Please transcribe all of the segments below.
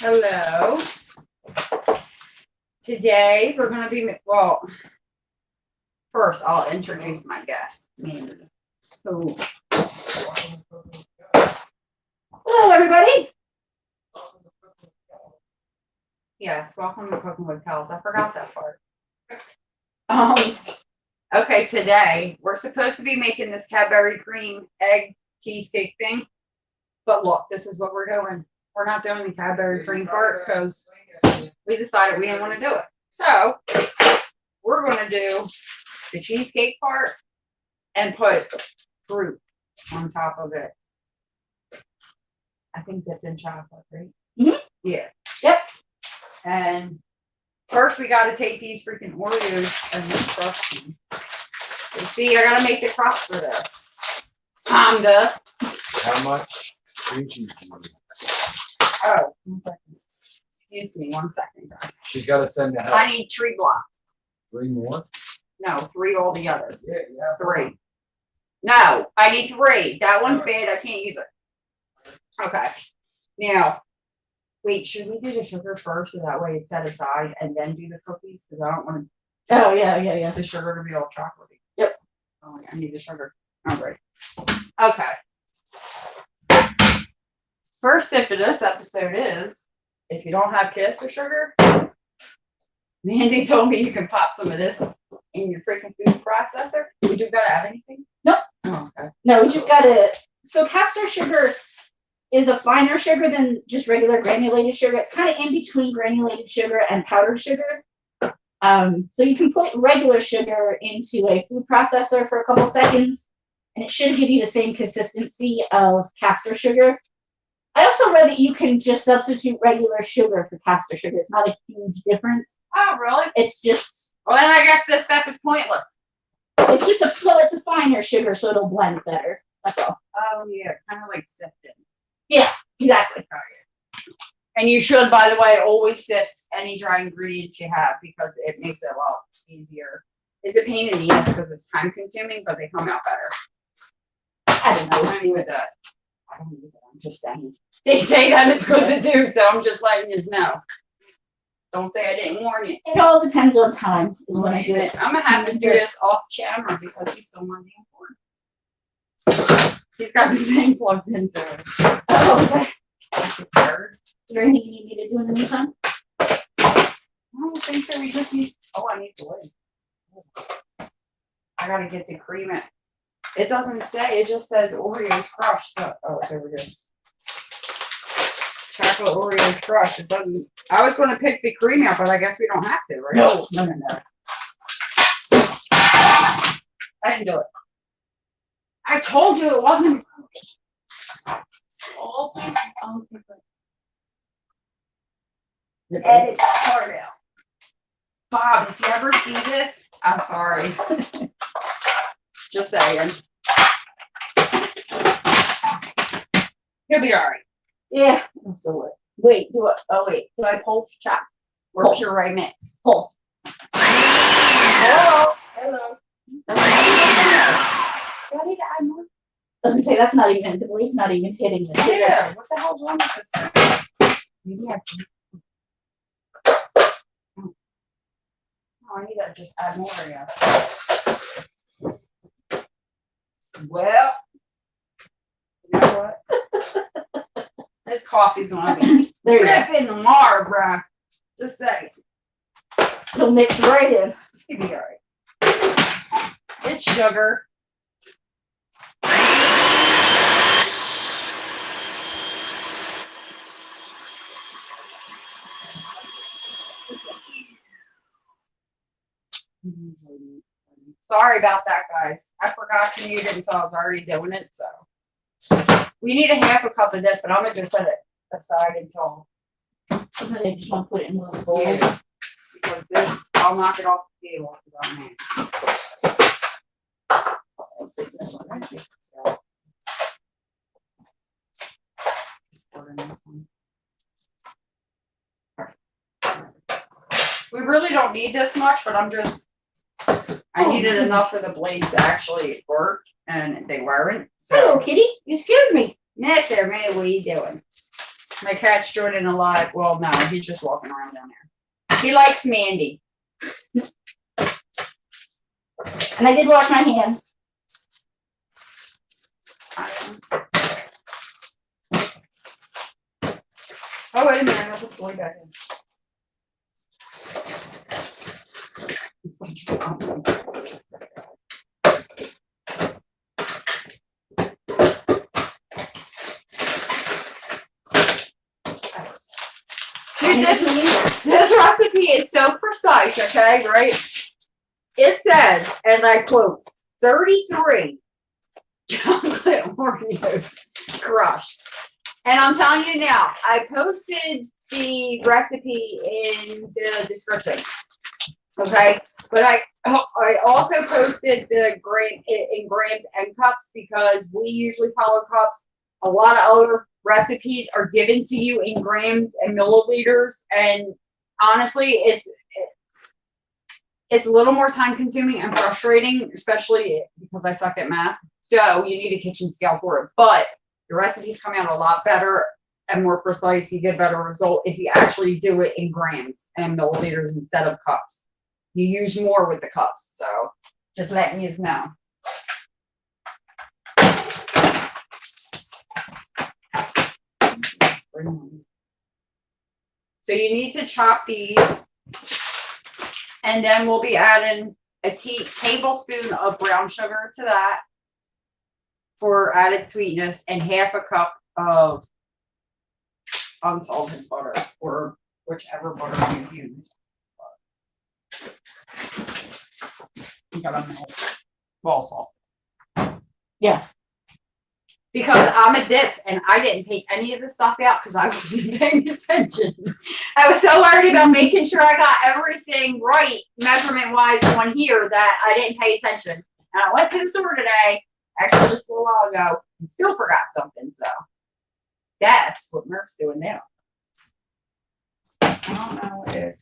Hello. Today we're going to be, well, first I'll introduce my guest, Mandy. So, hello, everybody. Yes, welcome to Cooking with Kellz. I forgot that part. Okay, today we're supposed to be making this Cadbury Cream egg cheesecake thing, but look, this is what we're doing. We're not doing the Cadbury Cream part because we decided we didn't want to do it. So we're going to do the cheesecake part and put fruit on top of it. I think dipped in chocolate, right? Mm-hmm. Yeah. Yep. And first we got to take these freaking Oreos and crush them. You see, I got to make the crust for this. How much cream cheese do you need? Oh, 1 second. Excuse me, 1 second, guys. She's got to send the help. I need 3 blocks. 3 more? No, 3 altogether. Yeah. 3. No, I need 3. That one's bad. I can't use it. Okay. Now, wait, should we do the sugar first so that way it's set aside and then do the cookies? Because I don't want to. Oh, yeah. The sugar to be all chocolatey. Yep. Oh, I need the sugar. All right. Okay. First tip of this episode is, if you don't have caster sugar, Mandy told me you can pop some of this in your freaking food processor. Would you gotta add anything? Nope. Oh, okay. No, we just gotta. So castor sugar is a finer sugar than just regular granulated sugar. It's kind of in between granulated sugar and powdered sugar. So you can put regular sugar into a food processor for a couple seconds, and it should give you the same consistency of castor sugar. I also read that you can just substitute regular sugar for castor sugar. It's not a huge difference. Oh, really? It's just. Well, then I guess this step is pointless. It's just it's a finer sugar, so it'll blend better. That's all. Oh, yeah, kind of like sifting. Yeah, exactly. And you should, by the way, always sift any dry ingredients you have because it makes it a lot easier. It's a pain in the ass because it's time consuming, but they come out better. I don't know. I don't do that. I'm just saying. They say that it's good to do, so I'm just letting you know. Don't say I didn't warn you. It all depends on time is when I do it. I'm going to have to do this off camera because he's still on the board. He's got the thing plugged into it. Oh, okay. Is there anything you need me to do in the meantime? I don't think so. We just need. Oh, I need the lid. I got to get the cream in. It doesn't say. It just says Oreos crushed. So, oh, there it is. Chocolate Oreos crushed. It doesn't. I was going to pick the cream out, but I guess we don't have to, right? No. I didn't do it. I told you it wasn't. Oh, please. Edit that part out. Bob, if you ever see this, I'm sorry. Just saying. He'll be all right. Yeah. So wait. Do it. Oh wait. Do I pulse chop or puree mix? Pulse. Hello. Do I need to add more? I was gonna say that's not even. The blade's not even hitting the sugar. Yeah. What the hell's wrong with this thing? Maybe I can. Oh, I need to just add more, yeah. Well, you know what? This coffee's gonna be ripping tomorrow, bruh. Just say. It'll mix right in. It'll be alright. It's sugar. Sorry about that, guys. I forgot to mute it until I was already doing it, so. We need a half a cup of this, but I'm gonna just set it aside until. I just want to put it in one of the bowls. Yeah, because this, I'll knock it off the table. We really don't need this much, but I needed enough for the blades to actually work, and they weren't. So. Hello, kitty. You scared me. Miss there, man. What are you doing? My cat's joining a lot. Well, no, he's just walking around down there. He likes Mandy. And I did wash my hands. Oh, wait a minute. I have a toy back in. It's like you're awesome. Dude, this recipe is so precise, okay, right? It says, and I quote, 33 chocolate Oreos crushed. And I'm telling you now, I posted the recipe in the description, okay? But I also posted the gram in grams and cups because we usually follow cups. A lot of other recipes are given to you in grams and milliliters, and honestly, it's a little more time consuming and frustrating, especially because I suck at math. So you need a kitchen scale for it. But the recipes come out a lot better and more precise. You get a better result if you actually do it in grams and milliliters instead of cups. You use more with the cups. So just letting you know. So you need to chop these. And then we'll be adding a tablespoon of brown sugar to that for added sweetness and half a cup of unsalted butter or whichever butter you use. You got on the ball salt. Yeah. Because I'm a ditz and I didn't take any of the stuff out because I wasn't paying attention. I was so worried about making sure I got everything right measurement wise on here that I didn't pay attention. And I went to the store today, actually just a little while ago, and still forgot something. So that's what Murph's doing now. I don't know if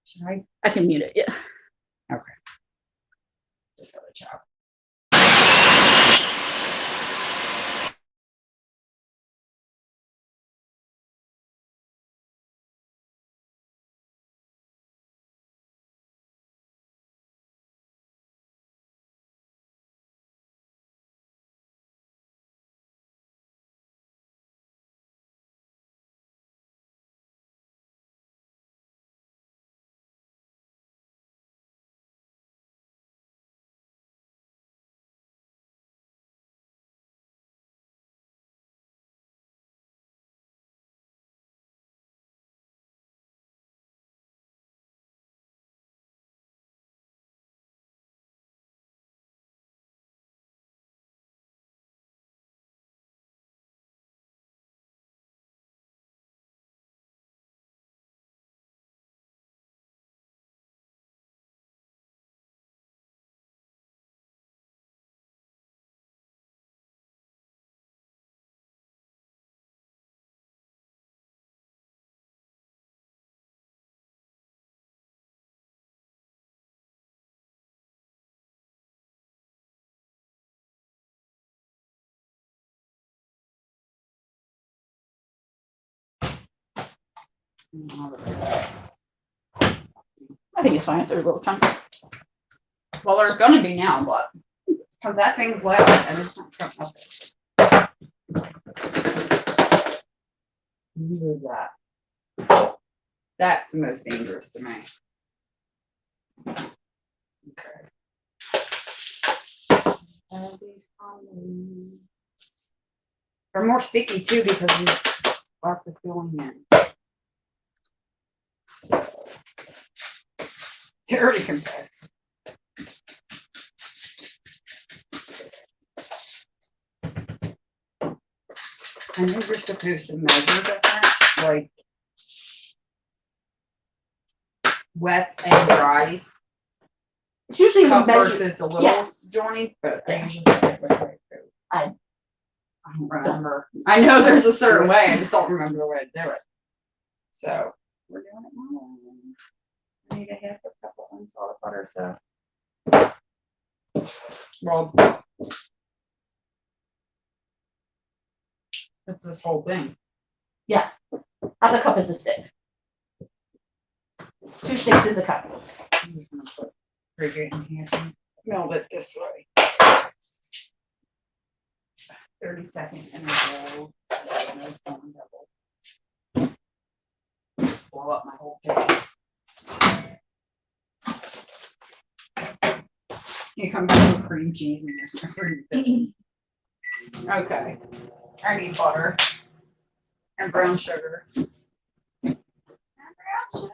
should I can mute it, yeah. Okay. Just gotta chop. I think it's fine if there's a little chunk. Well, there's gonna be now, but because that thing's loud and it's not coming up. Look at that. That's the most dangerous to me. Okay. They're more sticky too because you have the filling in. So, dirty compared. I think you're supposed to measure different, like wets and dries. It's usually the Cup measure. versus the little Yes. jointies, but I Yeah. usually think which way to go. I I don't remember. I know there's a certain way, I just don't remember the way to do it. So we're doing it now. I need a half a cup of unsalted butter, so. Well, it's this whole thing. Yeah. Half a cup is a stick. 2 sticks is a cup. I'm just gonna put Bridget enhancement. Meld it this way. 30-second interval. No phone double. Blow up my whole page. You come back with cream cheese and there's no fruit. Okay. I need butter and brown sugar. And brown sugar.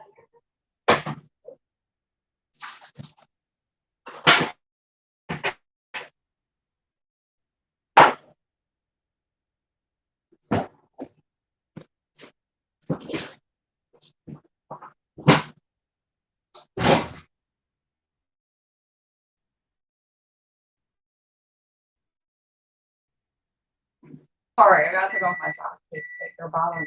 Sorry, I gotta take off my socks. They're bottom.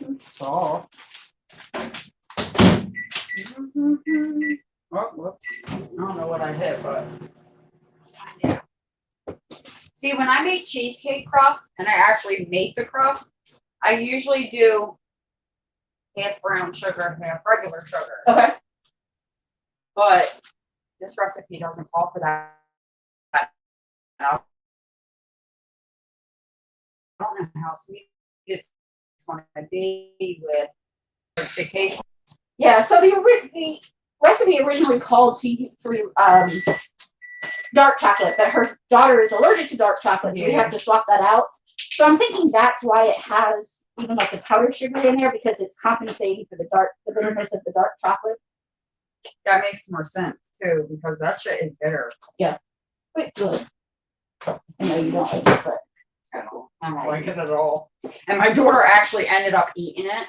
It's soft. Oh, whoops. I don't know what I hit, but see, when I make cheesecake crust and I actually make the crust, I usually do half brown sugar, half regular sugar. Okay. But this recipe doesn't call for that. I don't know how sweet it's going to be with the cake. Yeah, so the recipe originally called for dark chocolate, but her daughter is allergic to dark chocolate, so we have to swap that out. So I'm thinking that's why it has even like the powdered sugar in there, because it's compensating for the bitterness of the dark chocolate. That makes more sense too, because that shit is bitter. Yeah. Wait, good. I know you don't like it, but I don't like it at all. And my daughter actually ended up eating it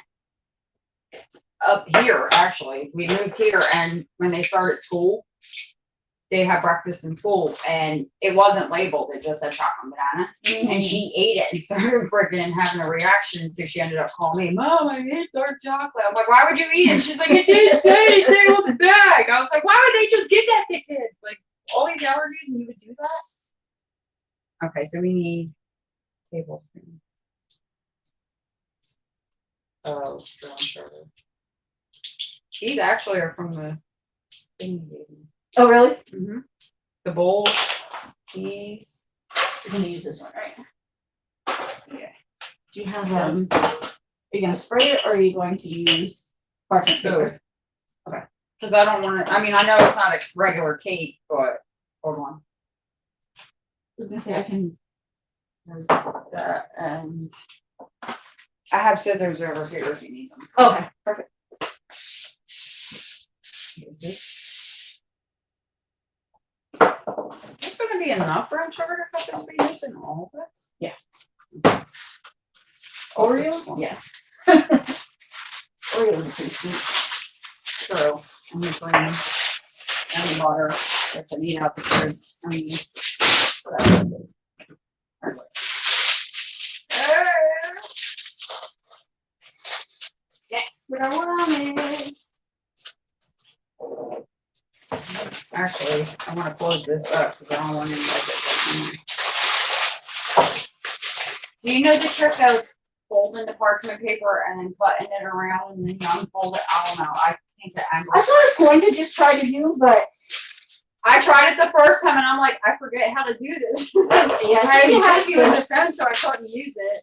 up here, actually. We moved here, and when they started school, they had breakfast in school, and it wasn't labeled. It just said chocolate and banana. And she ate it and started freaking having a reaction. So she ended up calling me, Mom, I hate dark chocolate. I'm like, why would you eat it? She's like, it didn't say anything on the bag. I was like, why would they just give that to kids? Like, all these allergies and you would do that? Okay, so we need tablespoon of brown sugar. These actually are from the thing you gave me. oh really? Mm-hmm. The bowl, these. You're gonna use this one, right? Yeah. Do you have are you gonna spray it, or are you going to use parchment paper? Okay. Because I don't want to. I mean, I know it's not a regular cake, but hold on. I was gonna say I can. There's that, and I have scissors over here if you need them. Okay, perfect. Is this? It's going to be enough brown sugar to cut this sweetness in all of this? Yeah. Oreos? Yeah. Oreos are pretty sweet. True. And the cream and the butter. If I need out the cream. I mean, whatever. Yeah, what I wanted. Actually, I want to close this up because I don't want any of it. Do you know the trick of folding the parchment paper and then cutting it around and then you unfold it? I don't know. I think the angle. That's what I was going to just try to do, but I tried it the first time and I'm like, I forget how to do this. yeah, I you have was busy with to. the phone, so I couldn't use it.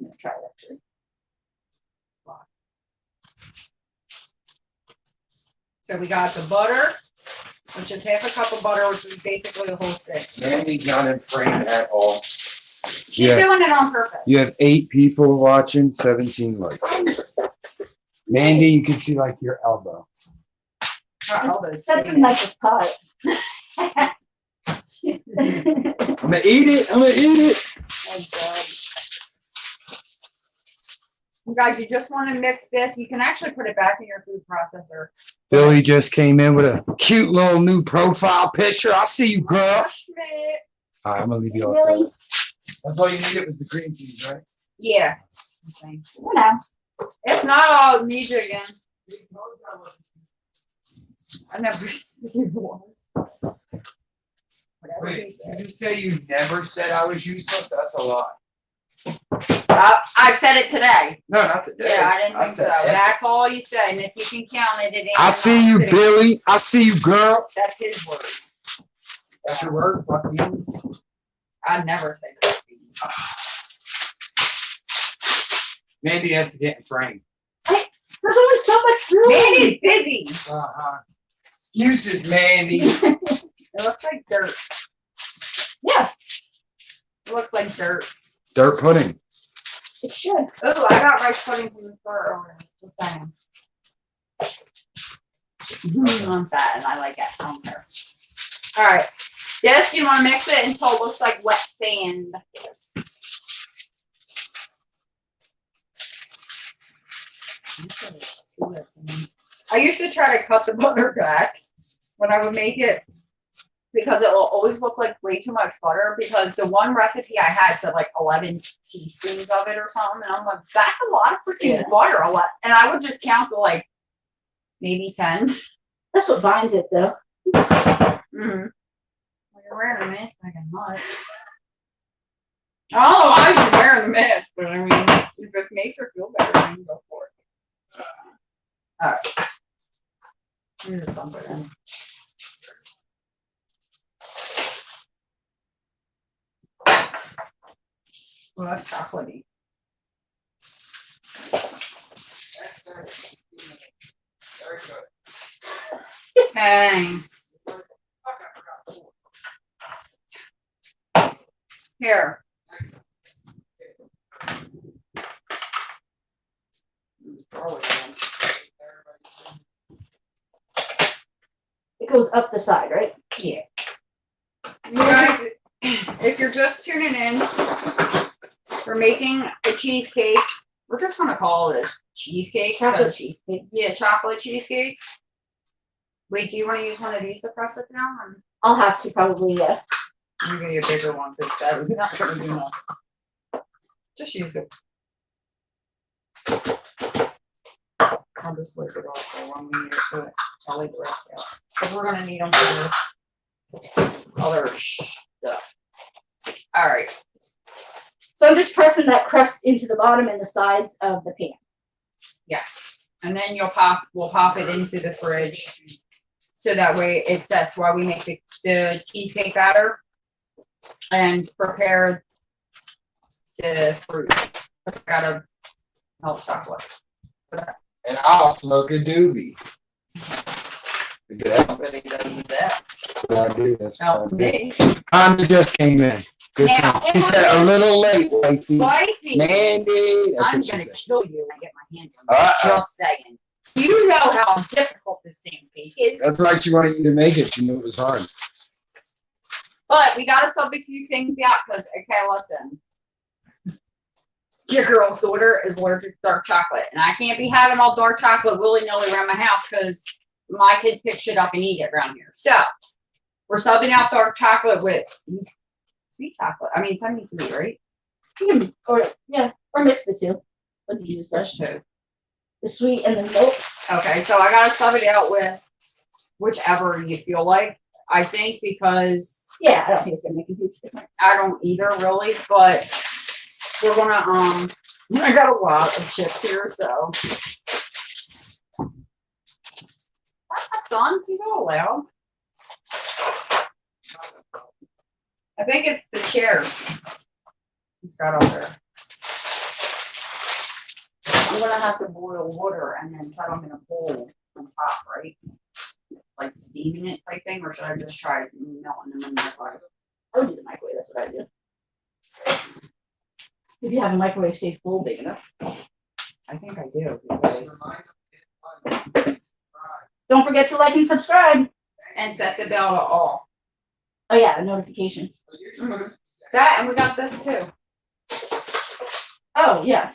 I'm gonna try it actually. So we got the butter, which is half a cup of butter, which is basically a whole stick. Mandy's not in frame at all. She's Yeah. doing it on purpose. You have 8 people watching, 17 likes. Mandy, you can see like your elbow. That's a nice pot. I'm gonna eat it. I'm gonna eat it. Oh, God. You guys, you just want to mix this. You can actually put it back in your food processor. Billy just came in with a cute little new profile picture. I see you, girl. All right, I'm gonna leave you all. Really? That's all you needed was the green cheese, right? Yeah. For now. If not, I'll need you again. I never said it was. Whatever he Wait, said. did you say you never said I was useless? That's a lie. I've said it today. No, not today. Yeah, I didn't think so. said ever. That's all you said, and if you can count it, it ain't. I see you, enough. Billy. I see you, girl. That's his word. That's your word. Fuck you. I'd never say that. Mandy has to get in frame. There's only so much room. Mandy's busy. Excuses, Mandy. It looks like dirt. Yeah, It looks like dirt. Dirt pudding. it should. Oh, I got rice pudding from the store earlier. Just saying. I'm fat and I like it. I don't care. All right. This, you want to mix it until it looks like wet sand. I used to try to cut the butter back when I would make it because it will always look like way too much butter because the one recipe I had said like 11 teaspoons of it or something. And I'm like, that's a lot of freaking butter. A lot. And I would just count to like maybe 10. That's what binds it, though. Mm-hmm. Well, you're wearing a mask like a nut. I don't know why she's wearing the mask, but I mean, if it makes her feel better, then go for it. All right. I'm gonna dump it in. Well, that's chocolatey. Very good. Dang. Here. It goes up the side, right? Yeah. You guys, if you're just tuning in, we're making a cheesecake. We're just gonna call it a cheesecake. Chocolate 'cause- cheesecake. Yeah, chocolate cheesecake. Wait, do you want to use one of these to press it down? Or I'll have to probably, yeah. I'm gonna get a bigger one because that was not gonna do enough. Just use it. I'll just wait it off for one minute, but I'll leave the rest out. Because we're gonna need them for other stuff. All right. So I'm just pressing that crust into the bottom and the sides of the pan. Yes. And then we'll pop it into the fridge. So that way it sets while we make the cheesecake batter and prepare the fruit. I gotta melt chocolate. And I'll smoke a doobie. Good Really does that. I do. That's Helps what I do. me. Anya just came in. Good Now, time. She said a little late, wifey. Wifey, Mandy. That's I'm what she gonna said. kill you when I get my hands on it. Uh-oh. Just saying. You know how difficult this thing is. That's why she wanted you to make it. She knew it was hard. But we gotta sub a few things out because, okay, listen. Your girl's daughter is allergic to dark chocolate, and I can't be having all dark chocolate willy-nilly around my house because my kids pick shit up and eat it around here. So we're subbing out dark chocolate with sweet chocolate. I mean, semi-sweet, right? Or mix the two. What do you use? Which two? The sweet and the milk. Okay, so I gotta sub it out with whichever you feel like. I think because Yeah, I don't think it's gonna make a huge difference. I don't either really, but we're gonna I got a lot of chips here, so that's my son, he's all loud. I think it's the chair he's got up there. I'm gonna have to boil water and then set them in a bowl on top, right? Like steaming it type thing, or should I just try melting them in the microwave? I would do the microwave, that's what I do. If you have a microwave safe bowl big enough. I think I do, because Don't forget to like and subscribe. and set the bell to all. Oh yeah, the notifications. That, and we got this too. Oh yeah.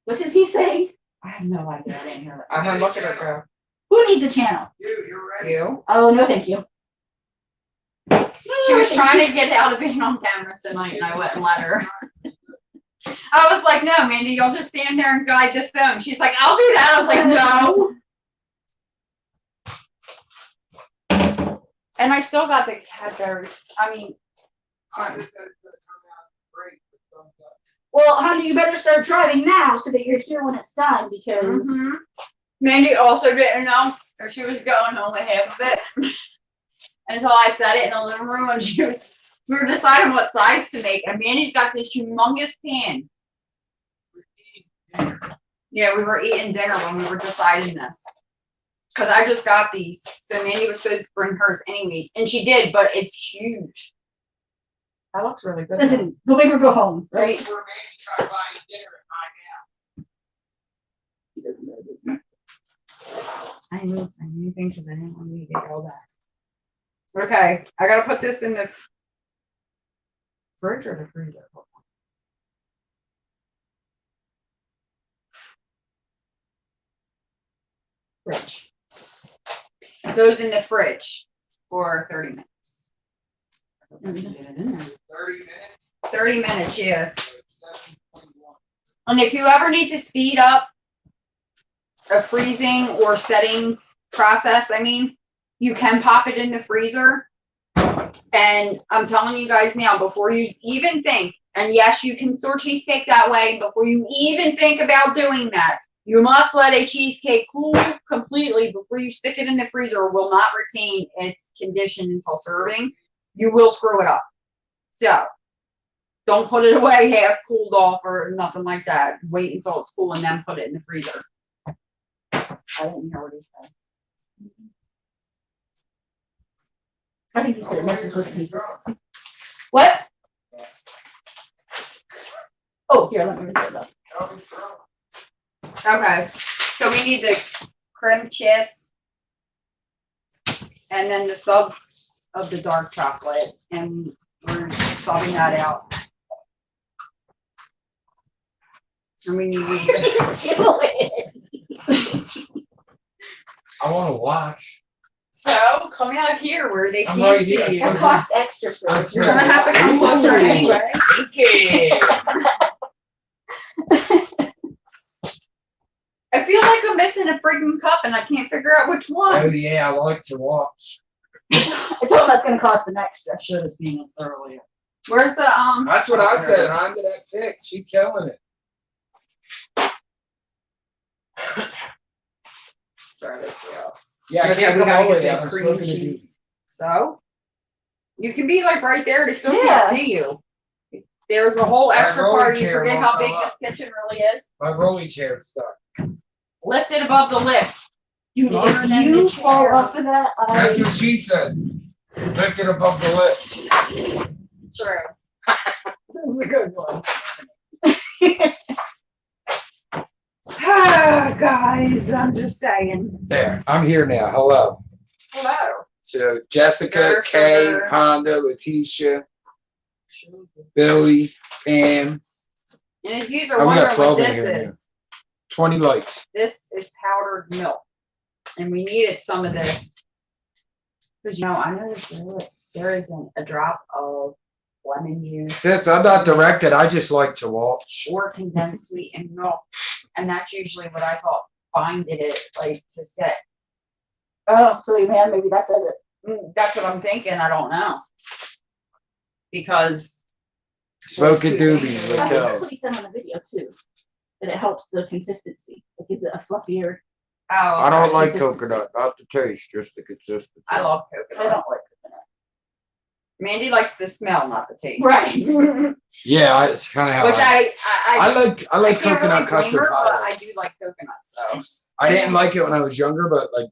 What is he saying? I have no idea. I didn't hear it. I heard look at her go. Who needs a channel? You're ready. You? Oh no, thank you. She was trying to get out of being on camera tonight, and I wouldn't let her. I was like, no, Mandy, you'll just stand there and guide the phone. She's like, I'll do that. I was like, no. And I still got the Cadbury. I mean, Well, honey, you better start driving now so that you're here when it's done because Mandy also didn't know or she was going home with half of it until I said it in the living room and we were deciding what size to make. And Mandy's got this humongous pan. Yeah, we were eating dinner when we were deciding this. Because I just got these. So Mandy was supposed to bring hers anyways. And she did, but it's huge. That looks really good. listen, go make her go home, right? We're maybe trying to buy dinner at 9 I didn't say anything because I didn't want you to get all that. Okay, I gotta put this in the fridge or the freezer. Fridge. Goes in the fridge for 30 minutes. 30 minutes. 30 minutes, yeah. 7:21. And if you ever need to speed up a freezing or setting process, I mean, you can pop it in the freezer. And I'm telling you guys now, before you even think, and yes, you can store cheesecake that way, before you even think about doing that, you must let a cheesecake cool completely before you stick it in the freezer. It will not retain its condition until serving. You will screw it up. So don't put it away half cooled off or nothing like that. Wait until it's cool and then put it in the freezer. I didn't hear what he said. I think you said it messes with consistency. What? Oh, here, let me read it up. Okay, so we need the creme cheese and then the sub of the dark chocolate, and we're subbing that out. And we need I want to watch. so come out here where they I'm can't right see here. you. It costs extra, so You're gonna have to come closer anyway. Okay. I feel like I'm missing a freaking cup and I can't figure out which Oh one. yeah, I like to watch. I told him that's gonna cost an extra. Should have seen us earlier. Where's the That's what I said. I'm to that pick. She killing it. Try this out. Yeah, I Okay, can't we come gotta all the way get down. that I'm cream looking to cheese. do. So you can be like right there. They still Yeah. can't see you. There's a whole extra rolling part. You chair forget won't how come big up. this kitchen really is. My rolling chair stuck. Lift it above the lip. Dude, Longer if than you the fall chair. off of that, That's what she said. Lift it above the lip. True. This is a good one. Ah, guys, I'm just saying. There, I'm here now. Hello. Hello. So Jessica, Sugar, Kay, sugar. Honda, Letitia, Billy, Pam. And if you are Oh, we wondering got what 12 in this here is, now. 20 likes. this is powdered milk. And we needed some of this. Because, you know, I noticed there isn't a drop of lemon juice Sis, I'm not directed. I just like to watch. or condensed sweetened milk. And that's usually what I thought binded it, like, to set. oh, so man, maybe that does it. That's what I'm thinking. I don't know. Because Smoking doobies I with think that's Kellz. what he said on the video too. That it helps the consistency. It gives it a fluffier. I don't like Consistency. coconut, not the taste, just the consistency. I love I coconut. don't like coconut. Mandy likes the smell, not the taste. Right. Yeah, it's kind of how Which I I like can't coconut really blame custard her, but pie. I do like coconut. So I didn't like it when I was younger, but like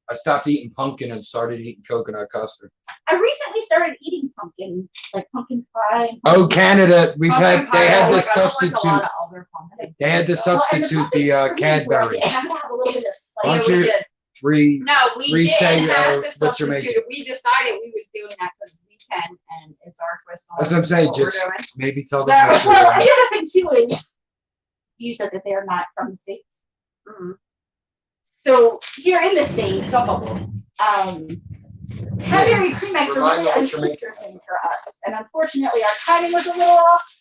I stopped eating pumpkin and started eating coconut custard. I recently started eating pumpkin, like pumpkin pie. And Oh, Canada, we've pumpkin had pie, they I had like- the I don't like a lot substitute. of other pumpkin. They had the stuff. Well, and substitute, pumpkin the for me is like Cadbury. It has to have a little bit of Yeah, spice. Why don't we you did. re? No, we Re-say, didn't have to what you're substitute making. it. We decided we was doing that because we can, and it's our twist on That's what I'm saying, what we're just- doing. Maybe tell So- them. what you're Well, doing. the other thing too is, you said that they are not from the States. Mhm. So here in the States, Some of them. Cadbury Cream Eggs are Remind really me an what you're Easter thing for us. And unfortunately, our timing was a little off.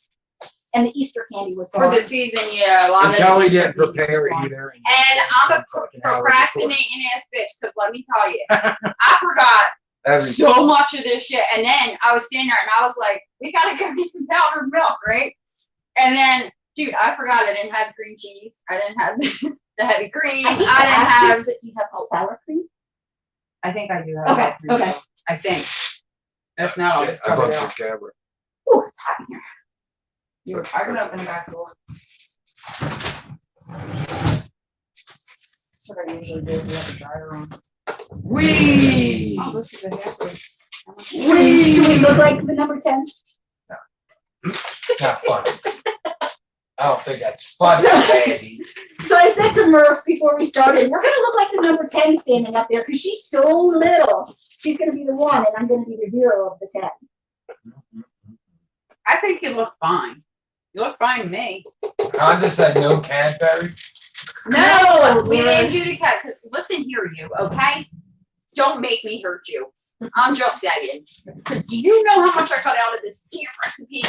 and the Easter candy was For gone. the season, yeah, a lot And of Kelly the Easter didn't candy was prepare gone. either. And I'm a procrastinating ass bitch, because let me tell you, I forgot so much of this shit. And then I was standing there and I was like, we gotta go get the powdered milk, right? And then, dude, I forgot I didn't have cream cheese. I didn't have the heavy cream. I I hate didn't to ask have. this, but do you have sour cream? I think I do have. Okay, that cream okay. cheese. I think. If not, I'll Shit, just I cut it bumped out. the camera. Oh, it's hot in here. I can open the back door. That's what I usually do if we have a dryer on. Wee! Oh, this is a halfway. Do we look like the number 10? Not funny. I don't think that's funny, baby. So I said to Murph before we started, we're gonna look like the number 10 standing up there because she's so little. She's gonna be the 1 and I'm gonna be the 0 of the 10. I think you look fine. You look fine to me. Honda said no Cadbury. No, we Lord. didn't do the cat because listen here, you okay? Don't make me hurt you. I'm just saying. Do you know how much I cut out of this damn recipe?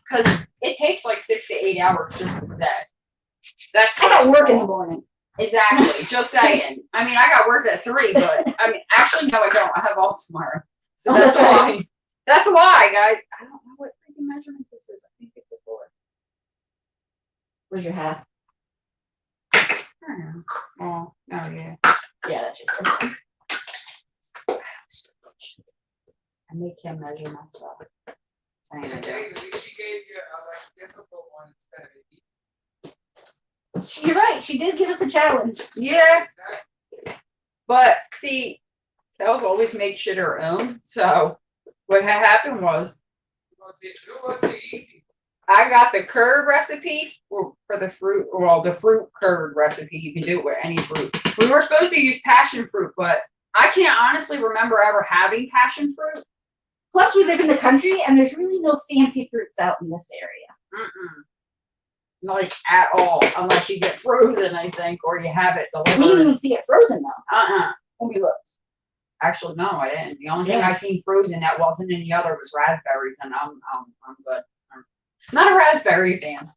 Because it takes like 6 to 8 hours just to set. That's I got first work of in the all. morning. Exactly. Just saying. I mean, I got work at 3, but I mean, actually, no, I don't. I have off tomorrow. So Oh, that's that's why. right. That's why, guys. I don't know what freaking measurement this is. I think it's a 4. Where's your hat? I don't know. Oh, yeah. Yeah, that's your hat. I make him measure my stuff. I ain't gonna do it. She gave you a difficult one instead of You're right. She did give us a challenge. Yeah, but see, Kellz always makes shit her own. So what had happened was easy. I got the curd recipe for the fruit, well, the fruit curd recipe. You can do it with any fruit. We were supposed to use passion fruit, but I can't honestly remember ever having passion fruit. Plus, we live in the country and there's really no fancy fruits out in this area. Like at all, unless you get frozen, I think, or you have it We didn't delivered. even see it frozen though when we looked. Actually, no, I didn't. The only thing Yeah. I seen frozen that wasn't any other was raspberries, and I'm good. I'm not a raspberry fan.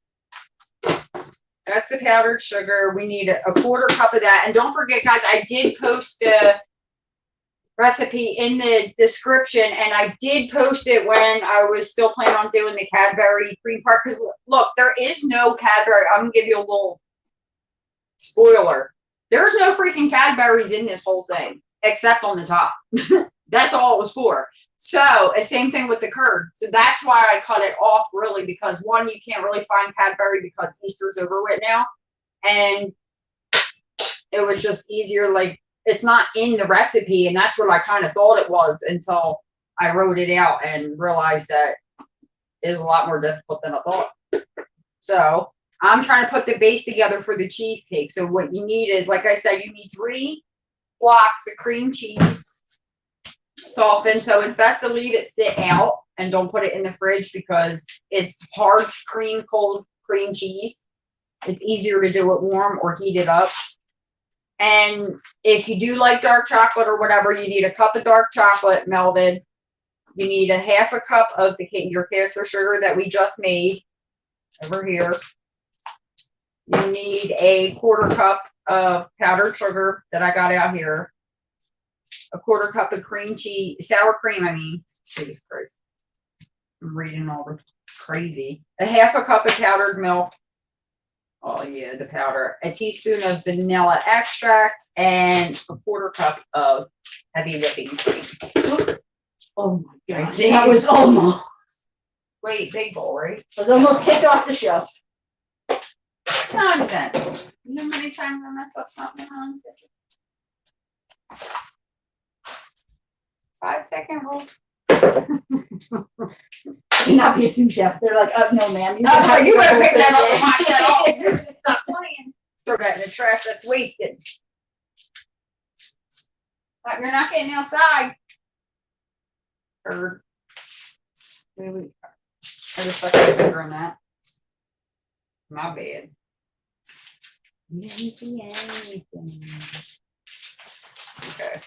That's the powdered sugar. We need a 1/4 cup of that. And don't forget, guys, I did post the recipe in the description, and I did post it when I was still planning on doing the Cadbury cream part. Because look, there is no Cadbury. I'm gonna give you a little spoiler. There's no freaking Cadbury's in this whole thing, except on the top. That's all it was for. So, same thing with the curd. So that's why I cut it off, really, because 1, you can't really find Cadbury because Easter's over with now. And it was just easier, like, it's not in the recipe, and that's what I kind of thought it was until I wrote it out and realized that it is a lot more difficult than I thought. So, I'm trying to put the base together for the cheesecake. So what you need is, like I said, you need 3 blocks of cream cheese softened. So it's best to leave it sit out and don't put it in the fridge because it's hard cream, cold cream cheese. It's easier to do it warm or heat it up. And if you do like dark chocolate or whatever, you need a cup of dark chocolate melted. You need a 1/2 cup of your caster sugar that we just made over here. You need a 1/4 cup of powdered sugar that I got out here. A 1/4 cup of cream cheese, sour cream, I mean. Jesus Christ. I'm reading all the crazy. A 1/2 cup of powdered milk. Oh yeah, the powder. A teaspoon of vanilla extract and a 1/4 cup of heavy whipping cream. Oh my god. See? That was almost. Wait, big bowl, right? Was almost kicked off the show. Nonsense. You know how many times I mess up something on? 5-second rule. Do not be a sous chef. They're like, oh no, ma'am. You better do the whole pick that thing. up and wash that off. Stop playing. Throw that in the trash. That's wasted. But you're not getting outside. Or maybe I just stuck my finger in that. My bad. You didn't see anything. Okay.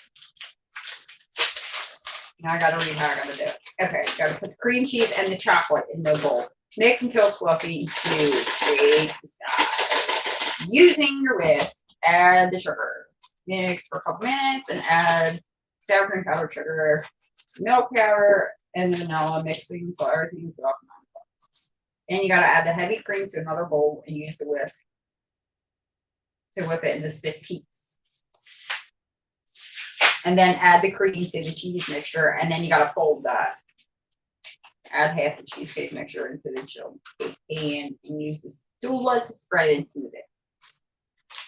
Now I gotta read how I gotta do it. Okay, gotta put the cream cheese and the chocolate in the bowl. Mix until it's fluffy and smooth. Shake the size. Using your whisk, add the sugar. Mix for a couple minutes and add sour cream, powdered sugar, milk powder, and the vanilla, mixing so everything is off. And you gotta add the heavy cream to another bowl and use the whisk to whip it into stiff peaks. And then add the cream to the cheese mixture, and then you gotta fold that. Add half the cheesecake mixture into the chilled cake pan and use the spatula to spread it and smooth it.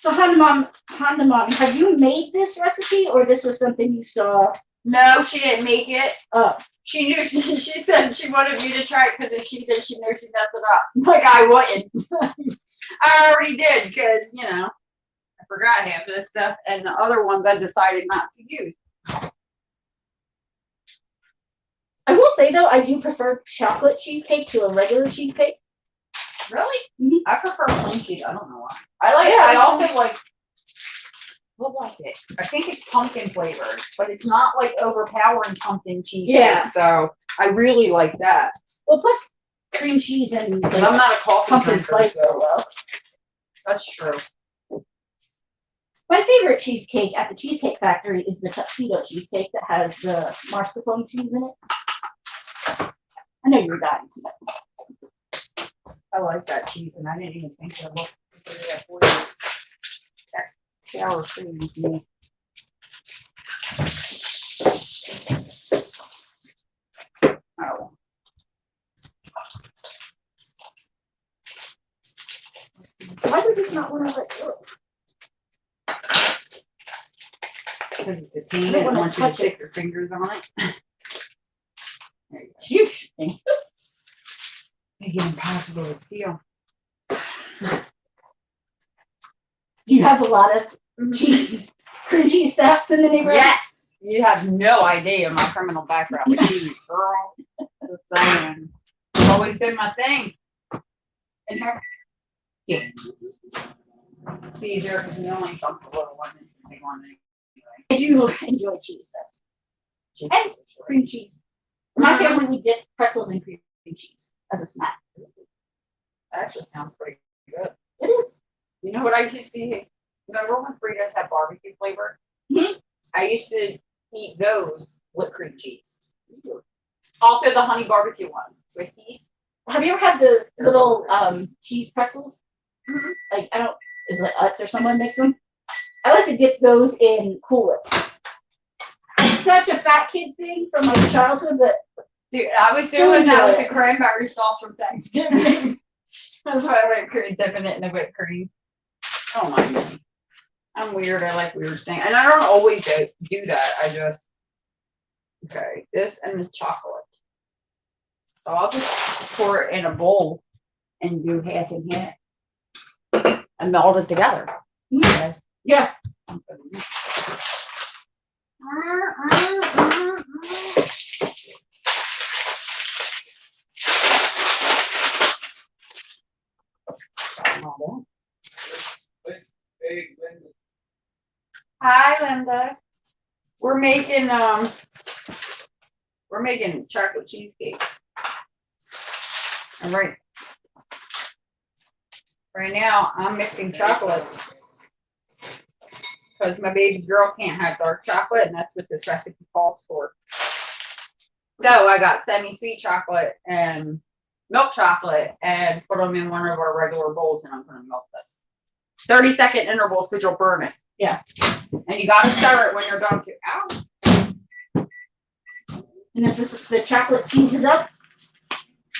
So Honda Mom, have you made this recipe or this was something you saw? No, she didn't make it. Oh, She knew, she said she wanted me to try it because if she did, she knew she messed it up. Like I wouldn't. I already did because, you know, I forgot half of this stuff and the other ones I decided not to use. I will say though, I do prefer chocolate cheesecake to a regular cheesecake. Really? Mhm. I prefer plain cheese. I don't know why. I like. Yeah, I also like. What was it? I think it's pumpkin flavored, but it's not like overpowering pumpkin cheese. Yeah. So I really like that. Well, plus cream cheese and But like, I'm not a coffee pumpkin drinker, spice go so well. that's true. My favorite cheesecake at the Cheesecake Factory is the tuxedo cheesecake that has the mascarpone cheese in it. I know you're dying to know. I like that cheese, and I didn't even think of it. That sour cream is me. Oh. Why does this not want to let go? Because it's a tea, I don't and wanna once you touch stick your fingers on it. There you go. Huge thing. Make it impossible to steal. Do you have a lot of cheese, cream cheese thefts in the neighborhood? Yes, you have no idea my criminal background with cheese, girl. Just saying. It's always been my thing. And her, yeah. It's easier because we only talk the little one and the big one anyway. I do enjoy cheese though. And cream cheese. In my family, we dip pretzels in cream cheese as a snack. That actually sounds pretty good. It is. You know what I used to eat? Remember when Fritos had barbecue flavor? Mhm. I used to eat those with cream cheese. Also the honey barbecue ones, Twisties. Have you ever had the little cheese pretzels? Mhm. Like, I don't, is it Utz or someone makes them? I like to dip those in Cool Whip. Such a fat kid thing from my childhood, but Dude, I was Still doing that enjoy with it. the cranberry sauce from Thanksgiving. That's why I went dipping it in the whipped cream. Oh my. I'm weird. I like weird things. And I don't always do that. I just, okay, this and the chocolate. So I'll just pour it in a bowl and do half and half and melt it together. Yes. yeah. Hi, Linda. We're making chocolate cheesecake. All right. Right now, I'm mixing chocolate because my baby girl can't have dark chocolate, and that's what this recipe calls for. So I got semi-sweet chocolate and milk chocolate and put them in one of our regular bowls, and I'm going to melt this. 30-second intervals because you'll burn it. Yeah. And you got to stir it when you're done to. Ow. And if the chocolate seizes up,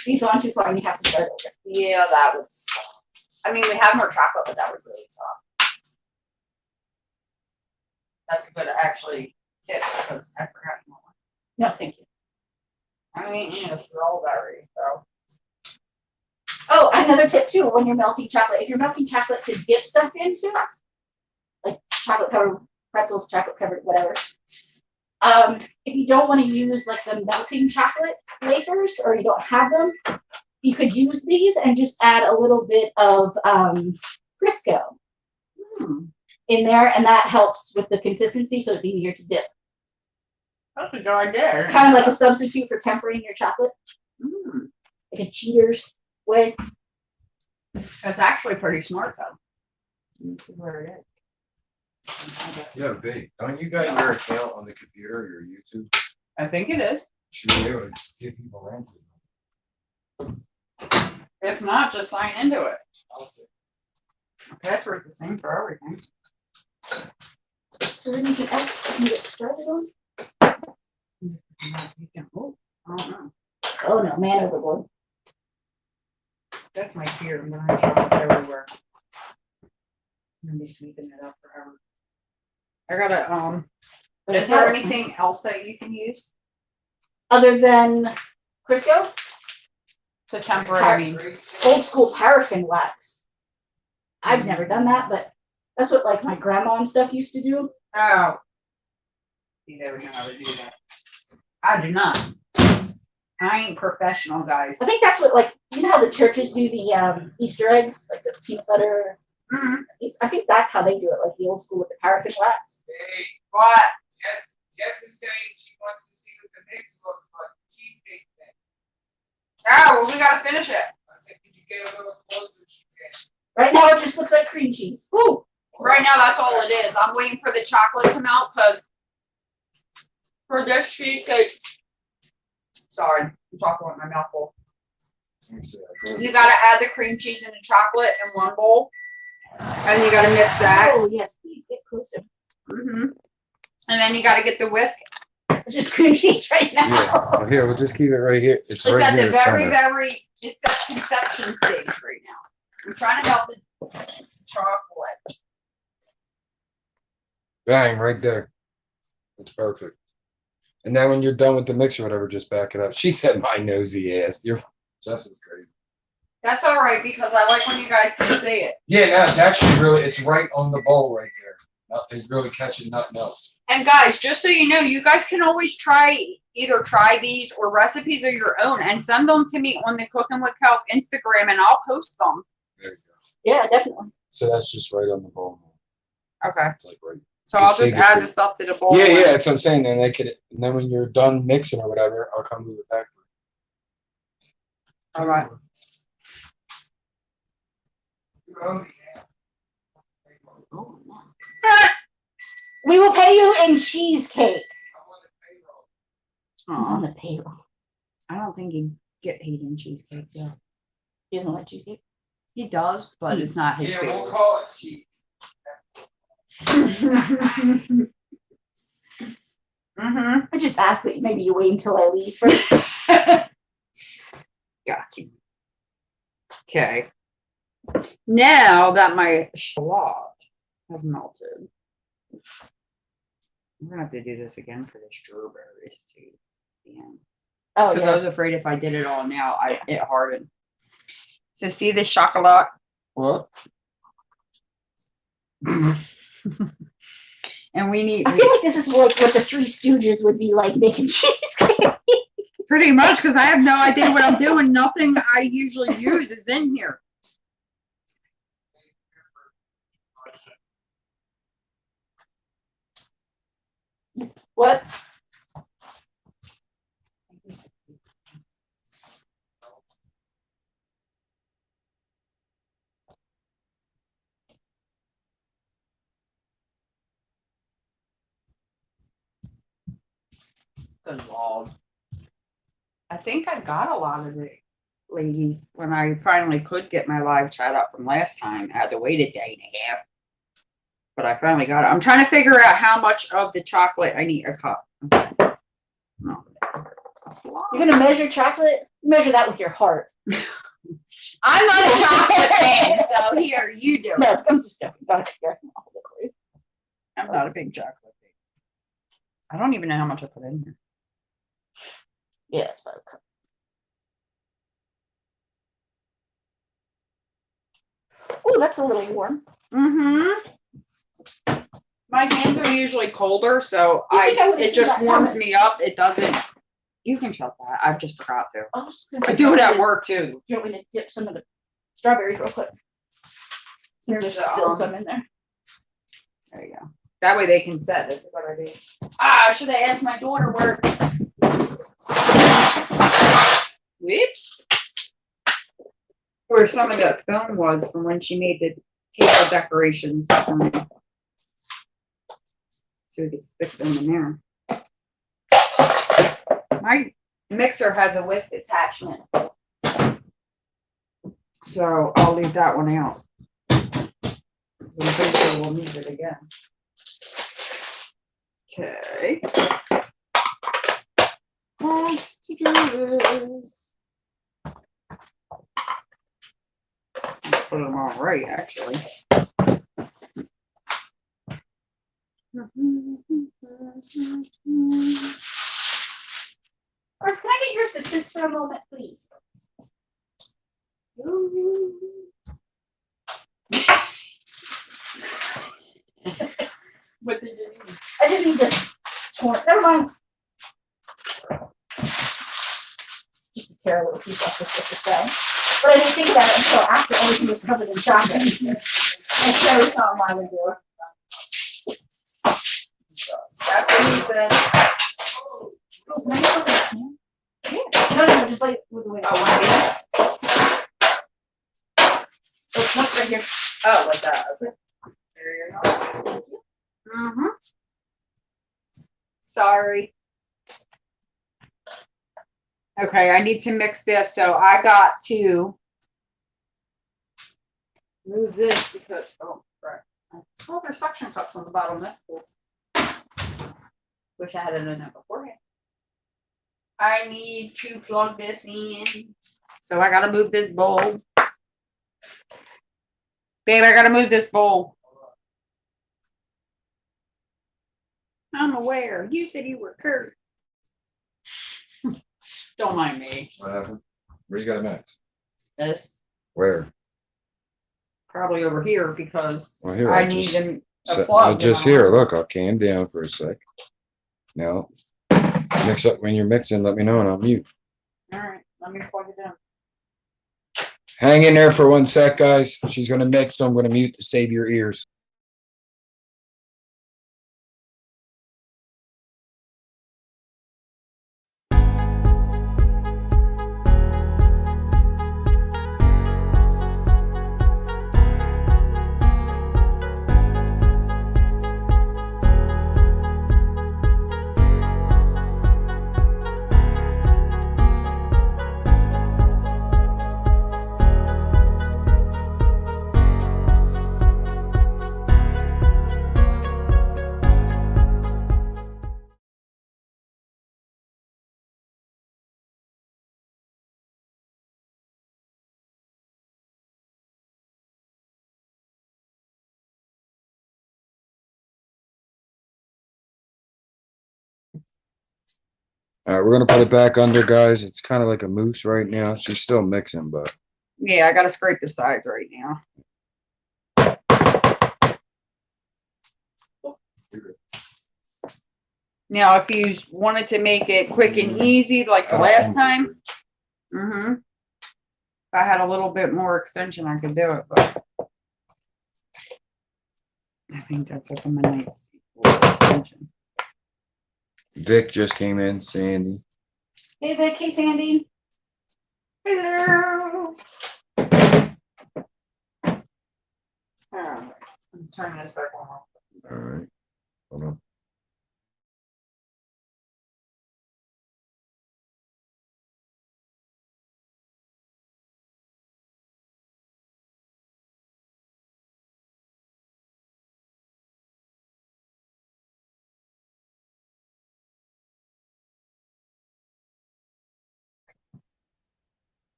you've gone too far and you have to start over. Yeah, that would suck. I mean, we have more chocolate, but that would really suck. That's a good actually tip because I forgot more. No, thank you. I mean, you know, strawberry, so. Oh, another tip too, when you're melting chocolate, if you're melting chocolate to dip stuff into, like chocolate covered pretzels, chocolate covered whatever. If you don't want to use like the melting chocolate wafers or you don't have them, you could use these and just add a little bit of Crisco in there, and that helps with the consistency, so it's easier to dip. That's a good idea. It's kind of like a substitute for tempering your chocolate, like a cheaters way. It's actually pretty smart though. Let me see where it is. Yeah, babe. Don't you got your account on the computer, your YouTube? I think it is. Should be able to give people rent. If not, just sign into it. I'll see. Password's the same for everything. Is there anything else I can get started on? Oh, I don't know. Oh no, man overboard. That's my fear. I'm gonna drop it everywhere. I'm gonna be sweeping it up forever. I gotta, But is it's there not- anything else that you can use Other than Crisco? to temper it? I mean, Old school paraffin wax. I've never done that, but that's what like my grandma and stuff used to do. oh. You never know how to do that. I do not. I ain't professional, guys. I think that's what like you know how the churches do the Easter eggs, like the peanut butter. Mhm. I think that's how they do it, like the old school with the paraffin wax. Hey, What? Jess is saying she wants to see what the mix looks like. Cheesecake thing. Oh, well, we gotta finish it. I said, could you get a little closer? She said. Right now it just looks like cream cheese. Woo! Right now, that's all it is. I'm waiting for the chocolate to melt because for this cheesecake, sorry, I'm talking with my mouth full. Let me see. You gotta add the cream cheese and the chocolate in one bowl, and you gotta mix that. Oh yes, please get closer. And then you gotta get the whisk. It's just cream cheese right now. Yeah. Well, here, we'll just keep it right here. It's It's right at here. the very, center. very, it's at conception stage right now. I'm trying to help the chocolate. Bang, right there. It's perfect. And then when you're done with the mix or whatever, just back it up. She said, "My nosy ass." You're just as crazy. That's all right because I like when you guys can see it. Yeah, no, it's actually really, it's right on the bowl right there. It's really catching nothing else. And guys, just so you know, you guys can always either try these or recipes of your own and send them to me on the Cooking with Kellz Instagram and I'll post them. There you go. Yeah, definitely. So that's just right on the bowl. Okay. It's like right. So I'll It's just easy add to- the stuff to the bowl. Yeah, yeah, that's what I'm saying. Then they could, and then when you're done mixing or whatever, I'll come move it back for you. All right. Oh, yeah. Oh, no. We will pay you in cheesecake. I want a payroll. He's on Aw, the payroll. I don't think he'd get paid in cheesecake though. He doesn't like cheesecake. He does, but it's not his Yeah, we'll favorite. call it cheese. I just asked that maybe you wait until I leave first. Got you. Okay. Now that my shallot has melted, I'm gonna have to do this again for the strawberries too. Oh Because I yeah. was afraid if I did it all now, it hardened. So see the chocolate? What? And we need I feel like this is like what the Three Stooges would be like making cheesecake. pretty much because I have no idea what I'm doing. Nothing I usually use is in here. What? Dissolved. I think I got a lot of it, ladies, when I finally could get my live chat up from last time. I had to wait a day and a half. But I finally got it. I'm trying to figure out how much of the chocolate I need a cup. No, that's a lot. You're gonna measure chocolate? Measure that with your heart. I'm not a chocolate fan, so here, you do it. No, I'm just joking. Go ahead, here. I'll hold it for you. I'm not a big chocolate fan. I don't even know how much I put in here. Yeah, it's about a cup. Oh, that's a little warm. Mm-hmm. My hands are usually colder, so You think I would've it seen just that warms coming. me up. It doesn't. You can shut that. I just forgot to. I was just gonna I say, do it at you work too. want me to dip some of the strawberries real quick? Since there's Here's the, still some in there. There you go. That way they can set. That's what I do. Ah, I should have asked my daughter where. Whoops. where some of that film was from when she made the table decorations. So we could stick them in there. My mixer has a whisk attachment, so I'll leave that one out. So I'm pretty sure we'll need it again. Okay. Let's do this. Put them all right, actually. Or can I get your assistance for a moment, please? What did you need? I just need this torn. Never mind. Just to tear a little piece off this way. But I didn't think about it until after everything was covered in chocolate. And so something I would do. That's what he said. Oh, can I get one of those, man? Yeah. No, just like with the way. Oh, one of these? It's one right here. Oh, like that. Okay. There you go. Mm-hmm. Sorry. Okay, I need to mix this, so I got to move this because, oh, right. Oh, there's suction cups on the bottom. That's cool. Wish I had it in there beforehand. I need to plug this in. So I gotta move this bowl. Babe, I gotta move this bowl. I'm aware. You said you were Kurt. Don't mind me. What happened? Where you got a mix? This Where? probably over here because Well, here, I I'll need just them a I'll plug. just here. Look, I'll calm down for a sec. Now, mix up when you're mixing. Let me know and I'll mute. All right, let me plug it in. Hang in there for 1 sec, guys. She's gonna mix, so I'm gonna mute to save your ears. All right, we're gonna put it back under, guys. It's kind of like a mousse right now. She's still mixing, but Yeah, I gotta scrape the sides right now. Now, if you wanted to make it quick and easy like the last time, if I had a little bit more extension, I could do it, but I think that's what the night's extension. Dick just came in, Sandy. Hey, Vic. Hey, Sandy. Hello. All right, I'm turning this back on. All right, hold on.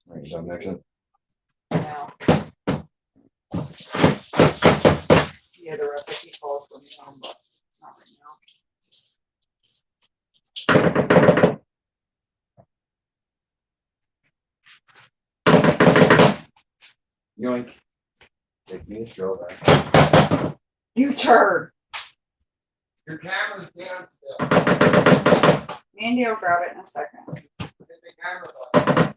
All right, you done mixing? Now. Yeah, the recipe calls for me on, but not right now. Yoink. Take me a straw back. You turd. Your camera's down still. Mandy will grab it in a second. Hit the camera button.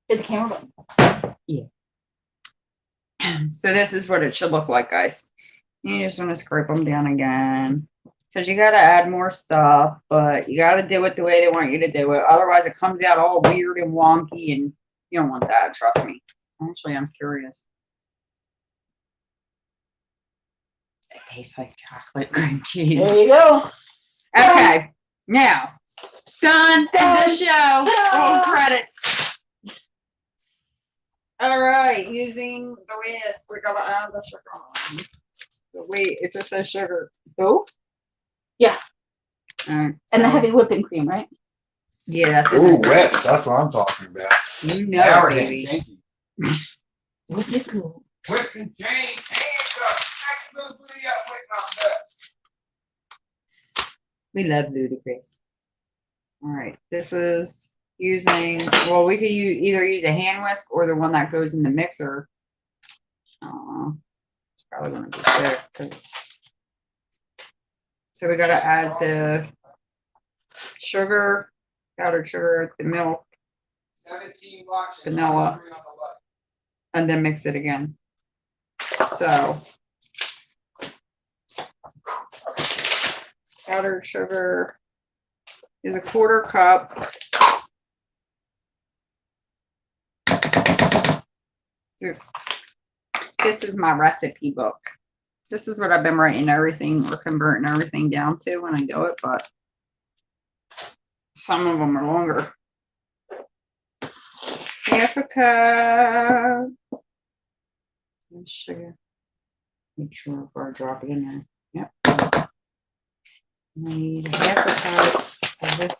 Hit the camera button. So this is what it should look like, guys. You just want to scrape them down again Because you got to add more stuff, but you got to do it the way they want you to do it. Otherwise, it comes out all weird and wonky, and you don't want that, trust me. Actually, I'm curious. It tastes like chocolate cream cheese. There you go. Okay, now, done the show. Ta-da! Roll credits. All right, using the whisk, we got to add the sugar on. Wait, it just says sugar. Oh? Yeah. All right. And the so- heavy whipping cream, right? Yeah, that's it. Ooh, wet. That's what I'm talking about. You Now know, we're it, getting baby. kinky. Whipping cool. Whips and chains, handcuffs, maximum booty up, waiting on that. We love ludicrous. All right, this is using. Well, we could either use a hand whisk or the one that goes in the mixer. It's probably gonna be thick. So we gotta add the sugar, powdered sugar, the milk, 17 watches. Vanilla. 23 on the left. and then mix it again. So powdered sugar is a 1/4 cup. This is my recipe book. This is what I've been writing everything or converting everything down to when I do it, but some of them are longer. 1/2 cup. Sugar. Make sure before I drop it in there. Yep. I need 1/2 cup of this.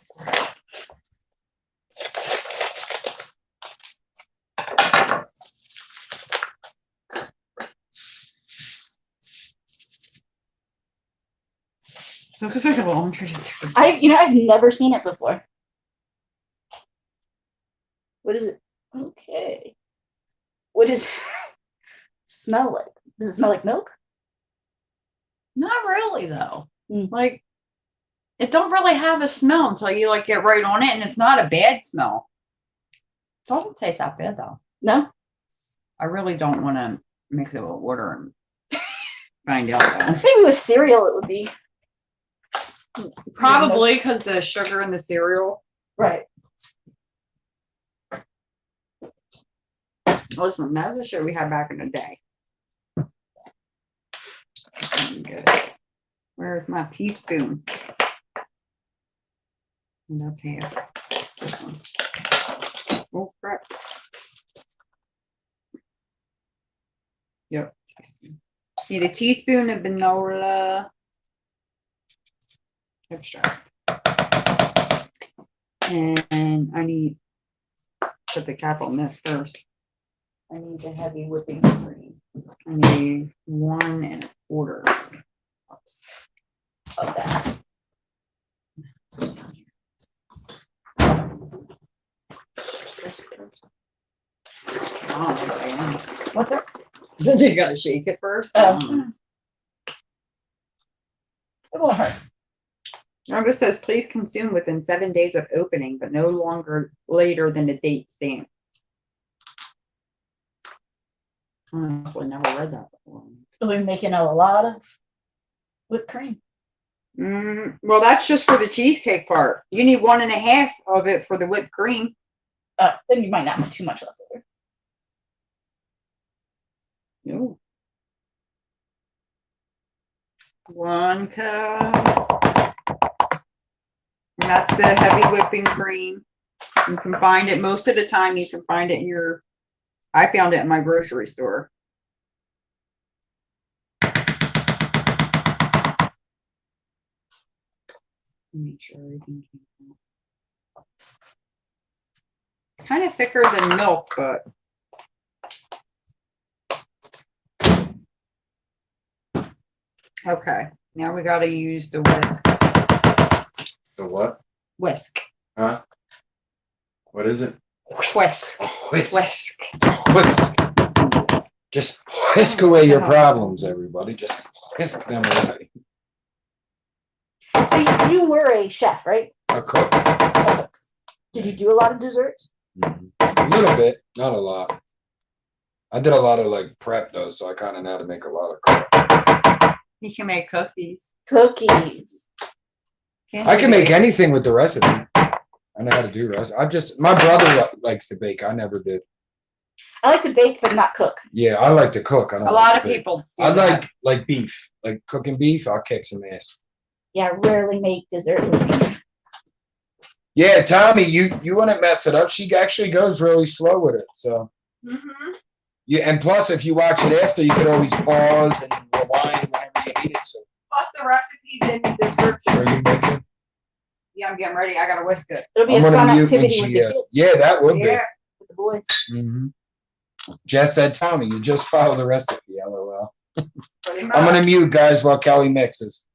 So it looks like a laundry detergent. I've never seen it before. What is it? Okay. What does it smell like? Does it smell like milk? Not really though. Mm. Like it don't really have a smell until you like get right on it, and it's not a bad smell. Doesn't taste that bad though. No? I really don't want to mix it with water and find out though. Maybe with cereal it would be. Probably because the sugar in the cereal. Right. Listen, that's the shit we had back in the day. Where's my teaspoon? And that's half. This one. Oh crap. Yep, teaspoon. Need a teaspoon of vanilla extract. And I need to put the cap on this first. I need the heavy whipping cream. I need 1 1/4 cups of that. Oh, What's that? so you gotta shake it first. Oh. It won't hurt. Remember, it says please consume within 7 days of opening, but no longer later than the date stamp. I honestly never read that before. So we're making a lot of whipped cream. Well, that's just for the cheesecake part. You need 1 1/2 of it for the whipped cream. Then you might not have too much left over. No. 1 cup. And that's the heavy whipping cream. You can find it most of the time. You can find it in your. I found it in my grocery store. Make sure everything came out. It's kind of thicker than milk, but. Okay, now we got to use the whisk. The what? Whisk. Huh? What is it? Whisk. Whisk. Whisk. Whisk. Just whisk away your problems, everybody. Just whisk them away. So you were a chef, right? A cook. Did you do a lot of desserts? A little bit, not a lot. I did a lot of like prep though, so I kind of know how to make a lot of crap. You can make cookies. Cookies. I can make anything with the recipe. I know how to do recipe. My brother likes to bake. I never did. I like to bake, but not cook. Yeah, I like to cook. I don't A like lot to of bake. people. do I that. like beef. Like cooking beef, I'll kick some ass. Yeah, I rarely make dessert with beef. Yeah, Tommy, you wouldn't mess it up. She actually goes really slow with it. So Mhm. and plus if you watch it after, you could always pause and rewind whenever you need it. So Plus the recipes in the description. are you making? Yeah, I'm getting ready. I gotta whisk it. It'll be I'm a gonna fun mute when activity with she. the kids, Yeah, that would Yeah. with the boys. be. Jess said, Tommy, you just follow the recipe. LOL. Pretty I'm gonna much. mute guys while Kelly mixes.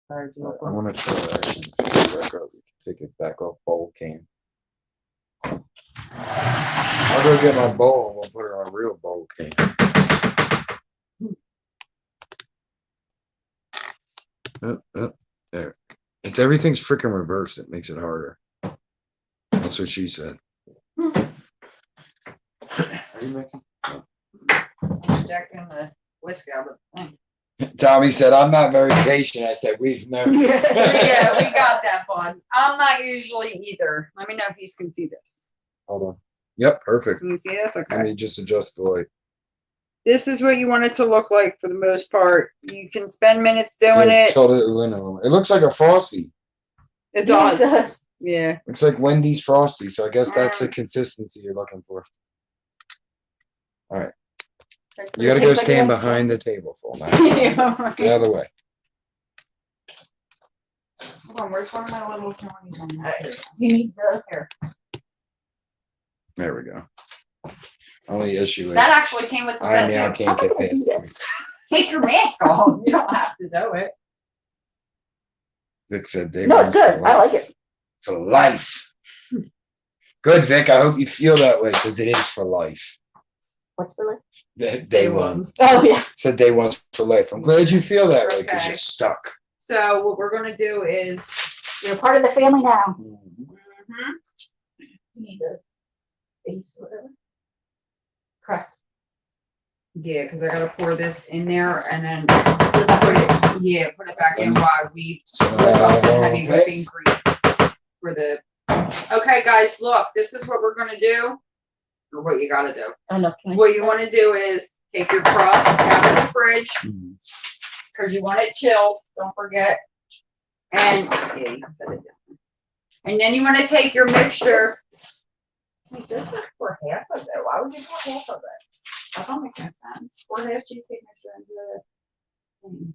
Sorry, I want to try that. Take it back off bowl can. I'll go get my bowl and we'll put it on a real bowl can. There. If everything's freaking reversed, it makes it harder. That's what she said. Are you making? Injecting the whisk out of the thing. Tommy said, I'm not very patient. I said, we've noticed. Yeah, we got that one. I'm not usually either. Let me know if you can see this. Hold on. Yep, perfect. Can you see this? Let Okay. me just adjust the light. This is what you want it to look like for the most part. You can spend minutes doing Yeah, it. tilt it in a little. It looks like a Frosty. It Yeah, does. Yeah. Looks like Wendy's Frosty. So I guess that's the consistency you're looking for. All right. You got to go Tastes like stand Wendy's behind the Frosty. table for a minute. Yeah. Get out of the way. Hold on, where's one of my little coins on that? Do you need the hair? There we go. Only issue is That actually came with the I set now too. can't How am I get gonna do past it. this? Take your mask off. You don't have to do it. Vic said they No, it's good. I like it. for life. Good, Vic. I hope you feel that way because it is for life. What's for like? Day one. Oh yeah. Said day one for life. I'm glad you feel that way because Okay. you're stuck. So what we're gonna do is You're part of the family now. mhm, You need the base or whatever. Crust. yeah, because I gotta pour this in there and then Put it back put in. put it back in while we So, whip up the heavy whipping cream for the. Okay, guys, look, this is what we're gonna do, or what you gotta do. Oh no. Can I What you want to do is take your crust out of the fridge because you want it chilled. Don't forget. And yeah, you can set it down. And then you want to take your mixture. Wait, this is for half of it. Why would you pour half of it? That don't make no sense. Pour half cheesecake mixture into the thing.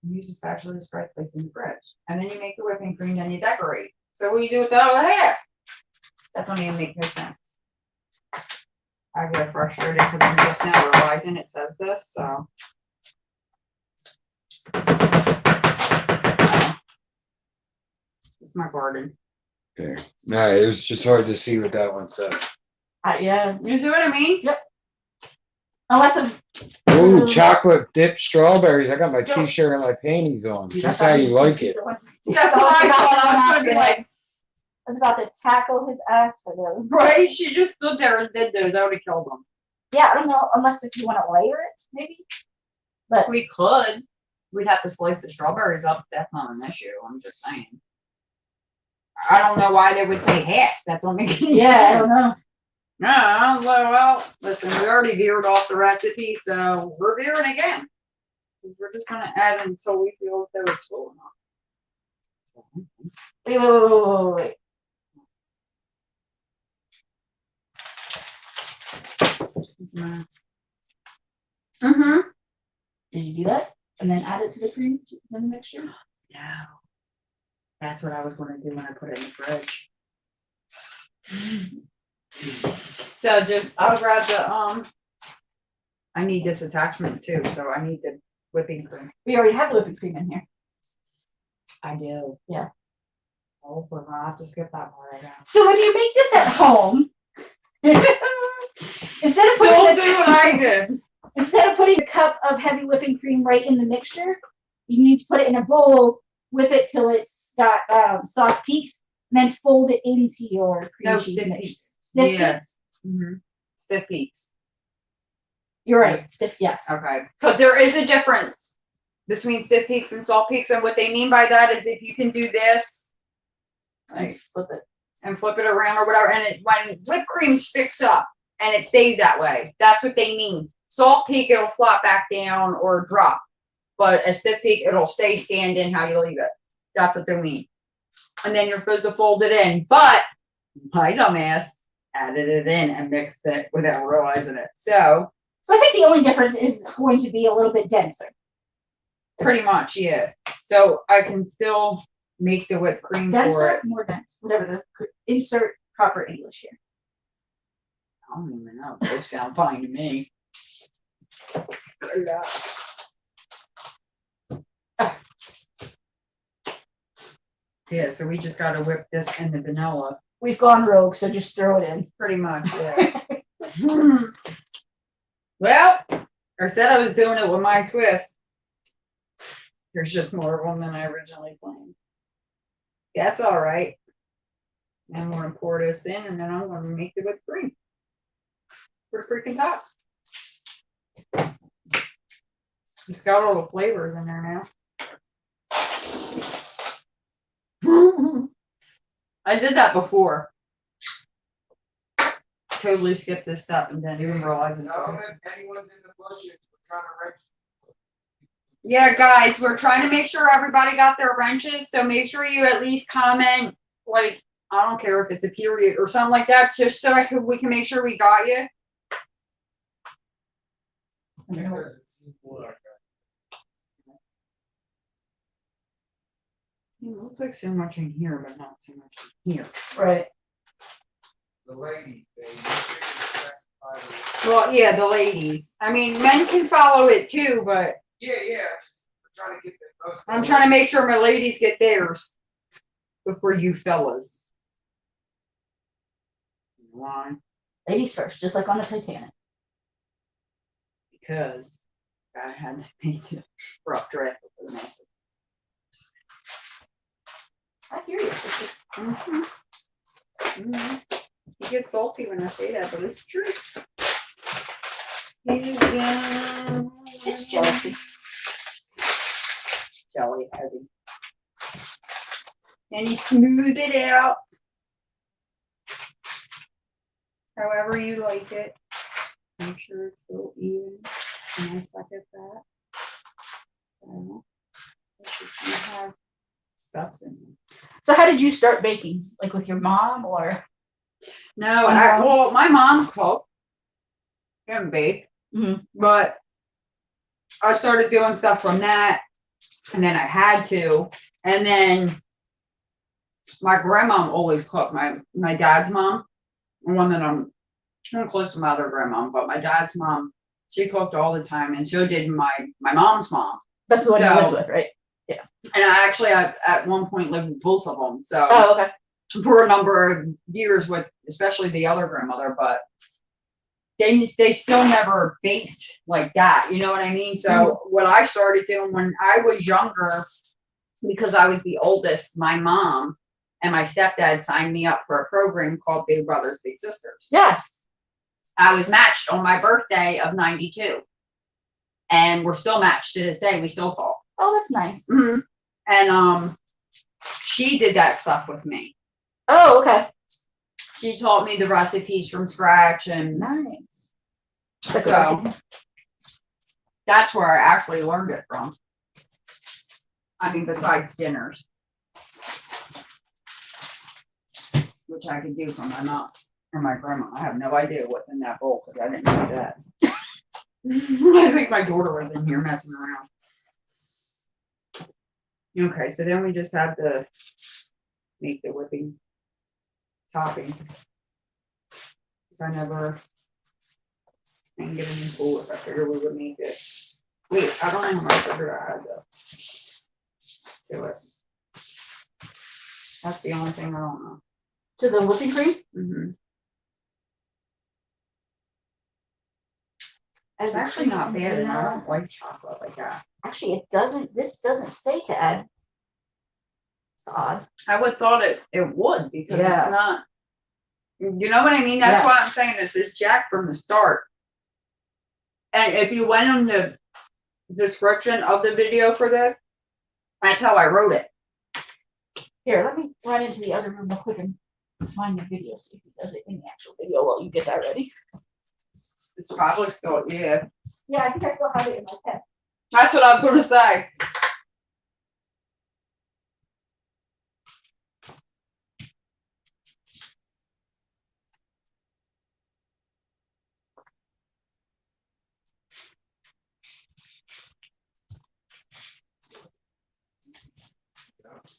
Use a spatula to spread place in the fridge. And then you make the whipping cream, then you decorate. So what do you do with the other half? That don't even make no sense. I get frustrated because I'm just now realizing it says this, so. It's my garden. Okay. No, it was just hard to see what that one said. Yeah. You see what I mean? Unless I'm. Ooh, chocolate dipped strawberries. I got my Yeah. t-shirt and my panties on. Dude, Just I how thought you was like gonna it. be the one- That's what I thought. I was gonna be like, I was about to tackle his ass for those. right? She just stood there and did those. I would have killed them. Yeah, I don't know, unless if you want to layer it, maybe. But We could. we'd have to slice the strawberries up. That's not an issue. I'm just saying. I don't know why they would say half. That don't make any Yeah, I sense. don't know. No, well, listen, we already veered off the recipe, so we're veering again. 'Cause we're just gonna add until we feel as though it's full enough. Wait. Mm-hmm. Did you do that? And then add it to the cream, to the mixture? No. That's what I was gonna do when I put it in the fridge. So just, I'll grab the, I need this attachment too, so I need the whipping cream. We already have whipping cream in here. I do. Yeah. Oh, we're gonna have to skip that part, I guess. So when you make this at home, instead of putting Don't the, do what I did. instead of putting a cup of heavy whipping cream right in the mixture, you need to put it in a bowl, whip it till it's got soft peaks, and then fold it into your cream No, cheese stiff mix. peaks. Stiff Yeah. peaks? Mm-hmm. Stiff peaks. You're right, stiff, yes. Okay. Because there is a difference between stiff peaks and soft peaks, and what they mean by that is if you can do this, like Flip it. and flip it around or whatever, and it when whipped cream sticks up and it stays that way, that's what they mean. Soft peak, it'll flop back down or drop, but a stiff peak, it'll stay standing how you leave it. That's what they mean. And then you're supposed to fold it in, but my dumbass added it in and mixed it without realizing it. So So I think the only difference is it's going to be a little bit denser. pretty much, yeah. So I can still make the whipped cream for Denser, it. more dense, whatever the insert proper English here. I don't even know. Both sound fine to me. Yeah, so we just gotta whip this in the vanilla. We've gone rogue, so just throw it in. Pretty much, yeah. Well, I said I was doing it with my twist. There's just more of them than I originally planned. That's all right. Then we're gonna pour this in, and then I'm gonna make the whipped cream for the freaking top. It's got all the flavors in there now. I did that before. Totally skipped this step and didn't even realize it. Tell them if anyone's in the bushes, we're trying to register. Yeah, guys, we're trying to make sure everybody got their wrenches, so make sure you at least comment, like, I don't care if it's a period or something like that, just so we can make sure we got you. It looks like so much in here, but not so much in here. Right. The lady, they specify the- Well, yeah, the ladies. I mean, men can follow it too, but Yeah, we're trying to get the most. I'm trying to make sure my ladies get theirs before you fellas. Why? Ladies first, just like on the Titanic. Because I had to make the rough draft for the mess. I hear you. Mm-hmm. Mm-hmm. You get salty when I say that, but it's true. It's jealousy. Jelly heavy. And you smooth it out. However you like it. Make sure it's still even. And I suck at that. It's just you have stuff in it. So how did you start baking? Like with your mom or? No, Uh-huh. well, my mom cooked and baked, Mhm. but I started doing stuff from that, and then I had to, and then my grandma always cooked. My dad's mom, the one that I'm close to my other grandma, but my dad's mom, she cooked all the time, and so did my mom's mom. That's the one you So- lived with, right? And I actually at one point lived with both of them. So Oh, okay. for a number of years with especially the other grandmother, but they still never baked like that. You know what I mean? So what I started doing when I was younger, because I was the oldest, my mom and my stepdad signed me up for a program called Big Brothers Big Sisters. Yes. I was matched on my birthday of 92. And we're still matched to this day. We still talk. Oh, that's nice. Mhm. And she did that stuff with me. Oh, okay. She taught me the recipes from scratch, and Nice. so that's where I actually learned it from. I mean, besides dinners, which I could do for my mom or my grandma. I have no idea what's in that bowl because I didn't do that. I think my daughter was in here messing around. Okay, so then we just have to make the whipping topping. Because I never didn't get any fullers. I figured we would make it. Wait, I don't know how much sugar I had though. To it. That's the only thing I don't know. To the whipping cream? Mm-hmm. It's actually not bad, and I don't like chocolate like that. Actually, it doesn't. This doesn't say to add. It's odd. I would thought it would because Yeah. it's not. You know what I mean? That's Yeah. why I'm saying this is Jack from the start. And if you went on the description of the video for this, that's how I wrote it. Here, let me run into the other room real quick and find the video, see if he does it in the actual video while you get that ready. It's probably still, yeah. Yeah, I think I still have it in my pen. That's what I was going to say.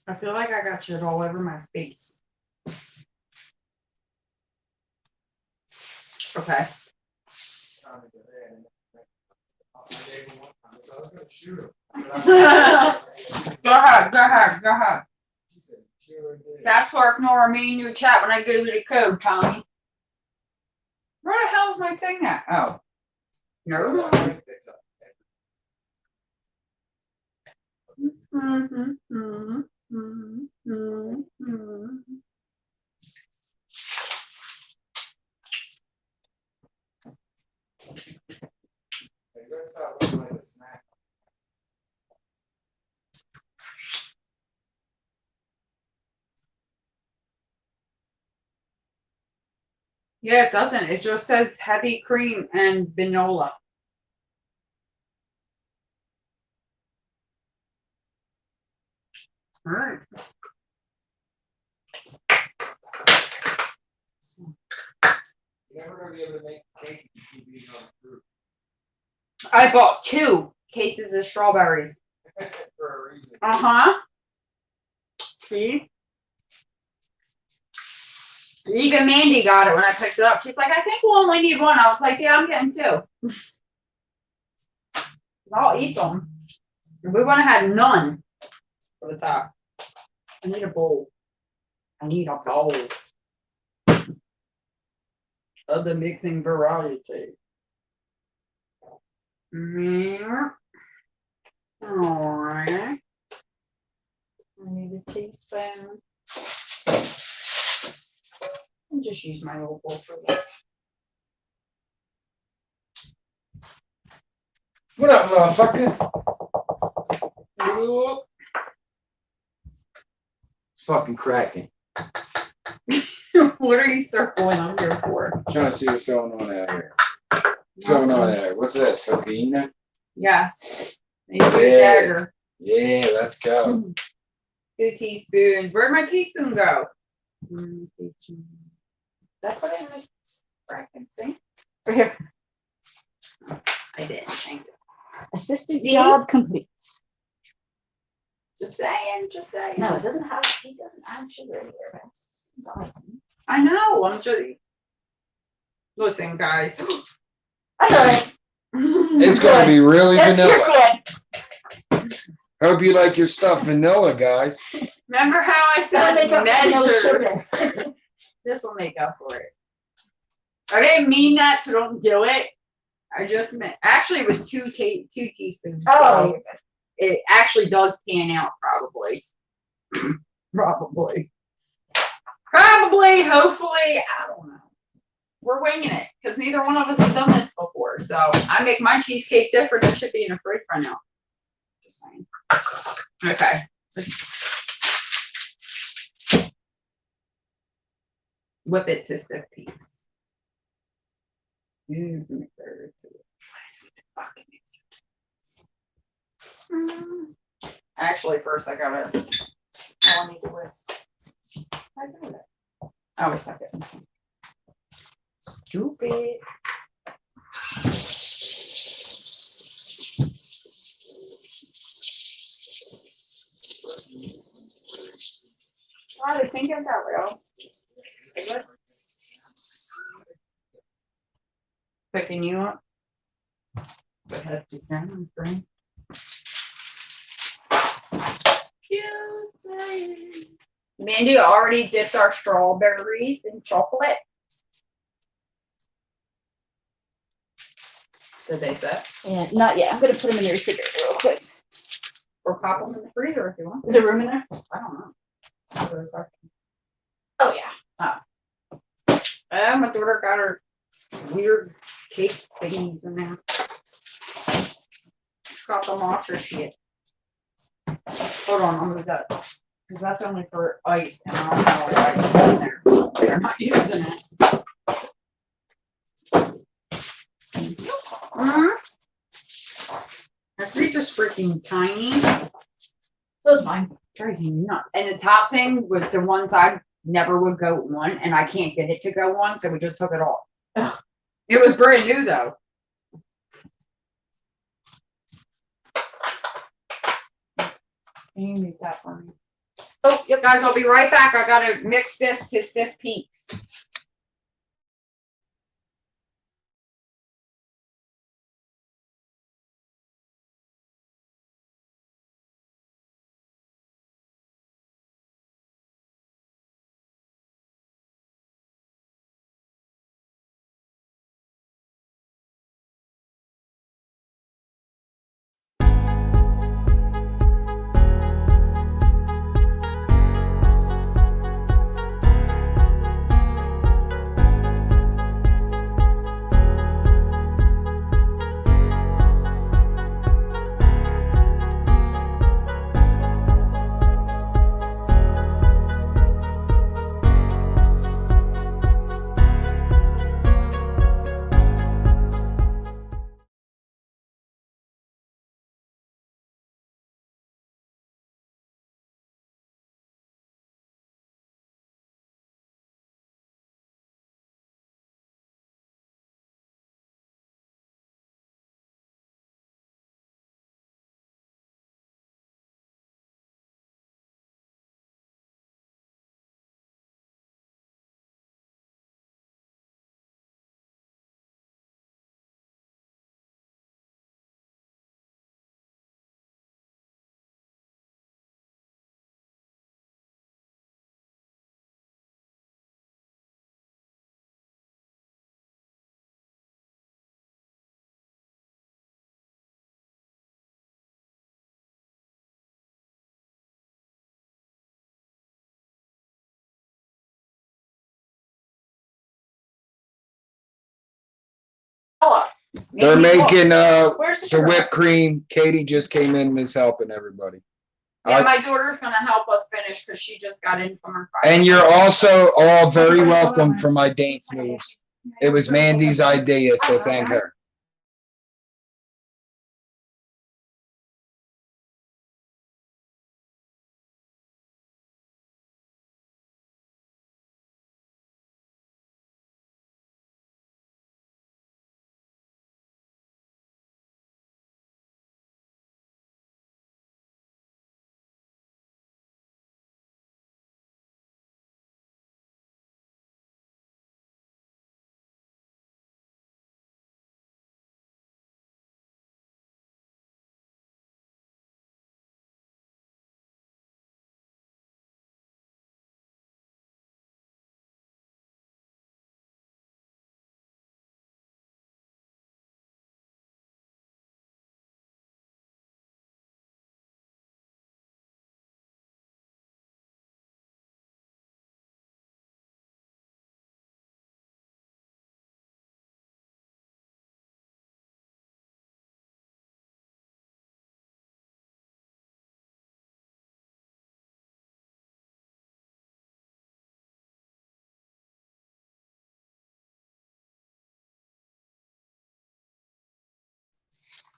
I feel like I got shit all over my face. Okay. Go ahead. That's for ignoring me in your chat when I gave you the code, Tommy. Where the hell's my thing at? Oh. No. Yeah, it doesn't. It just says heavy cream and vanilla. All right. You're never gonna be able to make cake if you keep eating on fruit. I bought 2 cases of strawberries. For a reason. Uh-huh. See? Even Mandy got it when I picked it up. She's like, I think we'll only need 1. I was like, yeah, I'm getting 2. I'll eat them. We would have had none for the top. I need a bowl. I need a bowl of the mixing variety. Alright. I need a teaspoon. I'll just use my old bowl for this. What up, motherfucker? Ooh. It's fucking cracking. What are you circling on here for? Trying to see what's going on out here. What's going on out here? What's this? Cocaine? Yes. Maybe a Yeah. dagger. Yeah, let's go. 2 teaspoons. Where'd my teaspoon go? Did I put it in the fracking sink? Right here. I didn't. Thank you. Assistant See? job complete. Just saying. No, it doesn't have. He doesn't add sugar anywhere, but it's all right. I know. I'm just. Listen, guys. I know it. It's gonna be really Yes, you're vanilla. good. Hope you like your stuff vanilla, guys. Remember how I Gotta said make up for no measure? sugar. This will make up for it. I didn't mean that, so don't do it. I just meant. Actually, it was 2 teaspoons. Oh, So it actually does pan out, probably. Probably. Hopefully, I don't know. We're winging it because neither one of us have done this before. So I make my cheesecake different. It should be in a fridge by now. Just saying. Okay. Whip it to stiff peaks. Use the mixer to fucking mixer. Actually, first I gotta. All I need to whisk. I got it. I always stuck it in some. Stupid. I think I've got real. Picking you up. But have to down brain. Mandy already dipped our strawberries in chocolate. Did they say? Yeah, not yet. I'm gonna put them in the refrigerator real quick. Or pop them in the freezer if you want. Is there room in there? I don't know. Oh yeah. My daughter got her weird cake thingies in there. She got the monster shit. Hold on, I'll move that. Because that's only for ice and I don't know why it's in there. They're not using it. My freezer's freaking tiny. So's mine. Drives me nuts. And the top thing was the one side never would go on, and I can't get it to go on, so we just took it off. Ugh. It was brand new though. Can you mute that for me? Oh, yep. Guys, I'll be right back. I gotta mix this to stiff peaks. Tell us. They're Maybe look. making Where's the the syrup? whipped cream. Katie just came in and is helping everybody. Yeah, my daughter's gonna help us finish because she just got in from her. And you're also all very welcome for my dance moves. It was Mandy's idea, so thank her.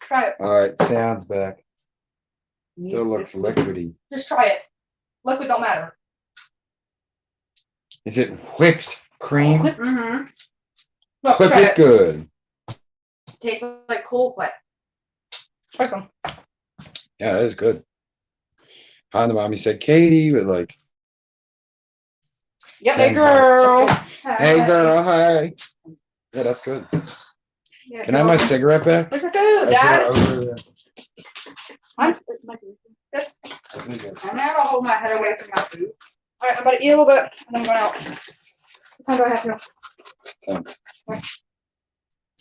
Try it. All right, sounds back. Still looks liquidy. Just try it. Liquid don't matter. Is it whipped cream? Mm-hmm. Look, Whip try it good. Tastes like Cool Whip. Try some. Yeah, that is good. Hi, the mommy said Katie, but like, Yep. Hey, Hey, girl. hey girl, hi. Yeah, that's good. Yeah, Can I have my cigarette back? Where's your food, I Dad? should have over there. This. I'm not gonna hold my head away from my food. All right, I'm about to eat a little bit, and then I'm going out. What time do I have to?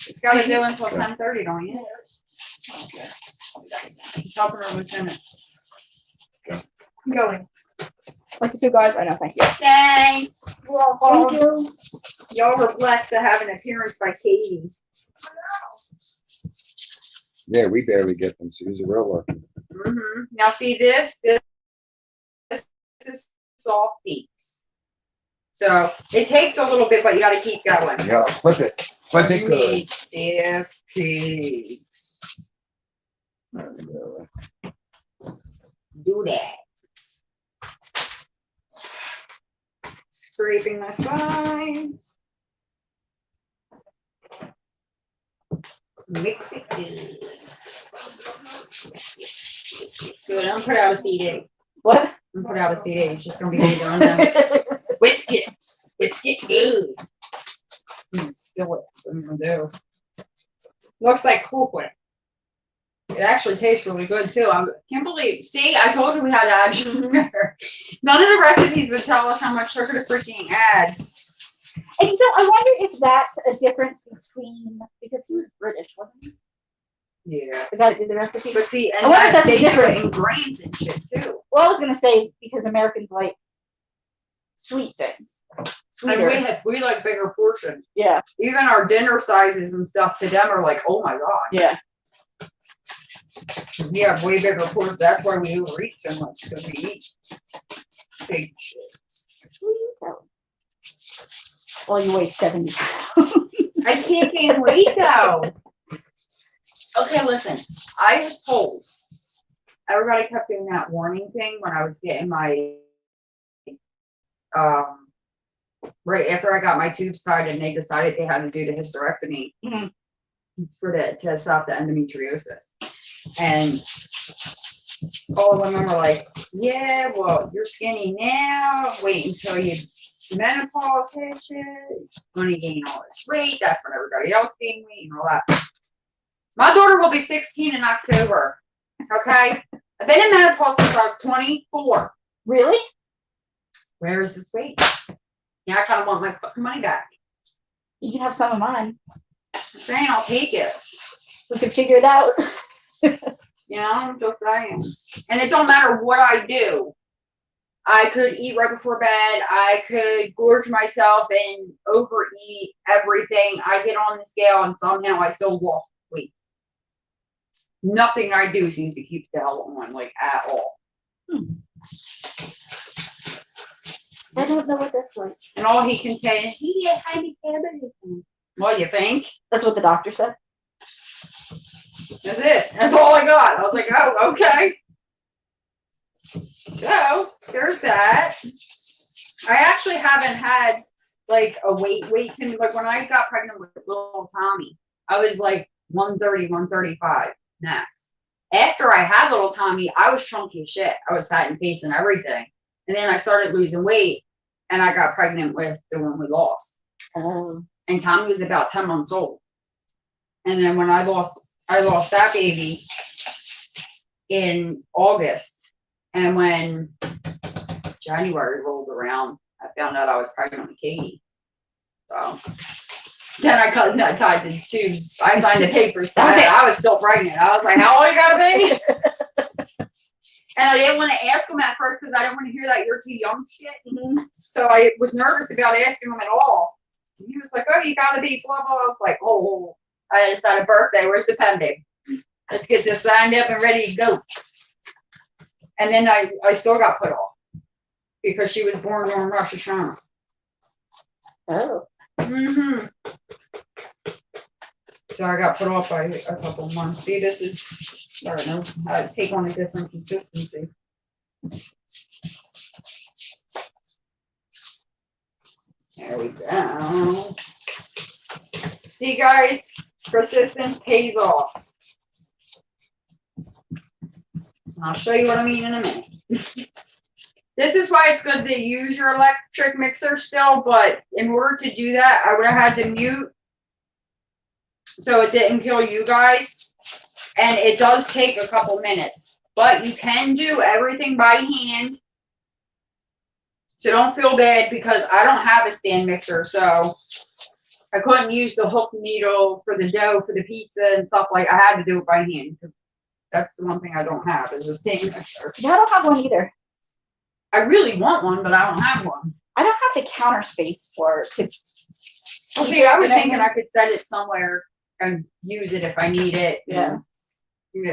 It's gotta do until 10:30, don't you? He's helping her lieutenant. I'm going. Like the two guys, I know. Thank you. Thanks. Thank you. Y'all were blessed to have an appearance by Katie. Yeah, we barely get them, so he's a real lucky. Mm-hmm. Now see this is soft peaks. So it takes a little bit, but you gotta keep going. You gotta flip it. Flip it You good. need stiff peaks. There we go. Do that. Scraping my sides. Mix it good. Good. I'm put out a CD. What? I'm put out a CD. It's just gonna be me doing this. Whisk it. Whisk it good. Spill it. What I'm gonna do. Looks like Cool Whip. It actually tastes really good too. I can't believe. See, I told you we had to add sugar. None of the recipes would tell us how much sugar to freaking add. And you know, I wonder if that's a difference between, because he was British, wasn't he? Yeah. The guy that did the recipe. But see, and I wonder if that, that's they the do it difference. in grains and shit too. Well, I was gonna say because Americans like sweet things, And sweeter. we like bigger portions. Yeah, Even our dinner sizes and stuff to them are like, oh my god. yeah. We have way bigger portions. That's why we overeat so much, because we eat big shit. Who are you telling? Well, you weigh 70 I can't gain weight though. Okay, listen. I was told everybody kept doing that warning thing when I was getting my right after I got my tubes tied and they decided they had to do the hysterectomy. Mhm. It's for to stop the endometriosis. And all of them were like, yeah, well, you're skinny now. Wait until you menopause hits you. You're going to gain all this weight. That's when everybody else gained weight and all that. My daughter will be 16 in October. Okay? I've been in menopause since I was 24. Really? Where is this weight? Yeah, I kind of want my fucking money back. You can have some of mine. I'm saying I'll take it. We can figure it out. You know, I'm just saying. And it don't matter what I do. I could eat right before bed. I could gorge myself and overeat everything. I get on the scale and somehow I still lost weight. Nothing I do seems to keep the hell on, like, at all. I don't know what that's like. And all he can say is, he had high metabolism. Well, you think? That's what the doctor said. That's it. That's all I got. I was like, oh, okay. So there's that. I actually haven't had like a weight to me. Like when I got pregnant with little Tommy, I was like 130, 135 max. After I had little Tommy, I was chunky as shit. I was fat in face and everything. And then I started losing weight and I got pregnant with the one we lost. And Tommy was about 10 months old. And then when I lost that baby in August. And when January rolled around, I found out I was pregnant with Katie. So then I tied the tubes. I signed the papers. I was still pregnant. I was like, how old you gotta be? And I didn't want to ask him at first because I didn't want to hear that you're too young shit. So I was nervous about asking him at all. And he was like, oh, you gotta be blah, blah. I was like, oh, I just had a birthday. Where's the pending? Let's get this signed up and ready to go. And then I still got put off because she was born during Rosh Hashanah. Oh. Mm-hmm. So I got put off by a couple months. See, this is, I don't know, how to take on a different consistency. There we go. See, guys, persistence pays off. I'll show you what I mean in a minute. This is why it's good to use your electric mixer still, but in order to do that, I would have had to mute so it didn't kill you guys. And it does take a couple minutes, but you can do everything by hand. So don't feel bad because I don't have a stand mixer, so I couldn't use the hook needle for the dough for the pizza and stuff like. I had to do it by hand. That's the one thing I don't have is a stand mixer. Yeah, I don't have one either. I really want one, but I don't have one. I don't have the counter space for it to. See, I was thinking I could set it somewhere and use it if I need it. Yeah.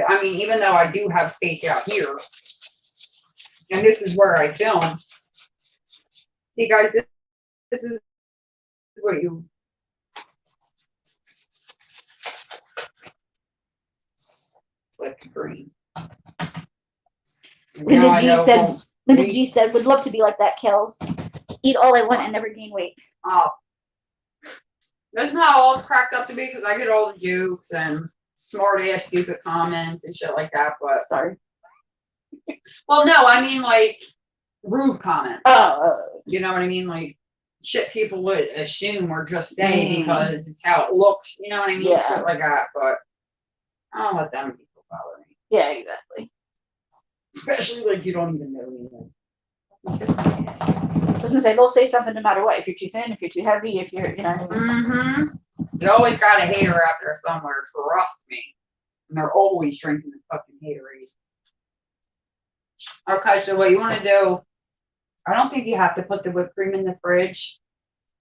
I mean, even though I do have space out here, and this is where I film. See, guys, this is what you. With green. Linda G said, would love to be like that, Kellz. Eat all I want and never gain weight. Oh. That's not all it's cracked up to be because I get all the jokes and smart ass stupid comments and shit like that, but Sorry. well no, I mean like rude comments. Oh. You know what I mean? Like shit people would assume or just say because it's how it looks, you know what I mean? Yeah. Shit like that, but I don't let them people bother me. Yeah, exactly. Especially like you don't even know me. I was gonna say they'll say something no matter what. If you're too thin, if you're too heavy, if you're, you know what I mean? Mm-hmm. You always got a hater out there somewhere, trust me. And they're always drinking the fucking haterade. Okay, so what you want to do, I don't think you have to put the whipped cream in the fridge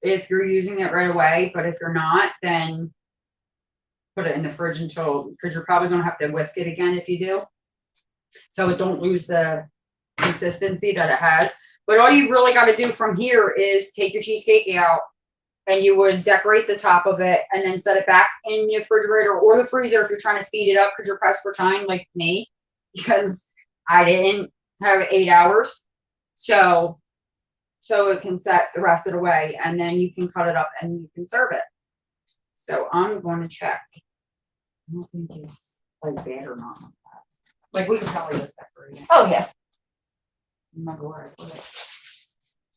if you're using it right away, but if you're not, then put it in the fridge until, because you're probably going to have to whisk it again if you do. So it don't lose the consistency that it has. But all you really got to do from here is take your cheesecake out and you would decorate the top of it and then set it back in your refrigerator or the freezer if you're trying to speed it up because you're pressed for time like me, because I didn't have 8 hours. So it can set the rest of the way and then you can cut it up and you can serve it. So I'm going to check. I don't think it's like bad or not. Like we can probably just decorate it. Oh yeah. Remember where I put it.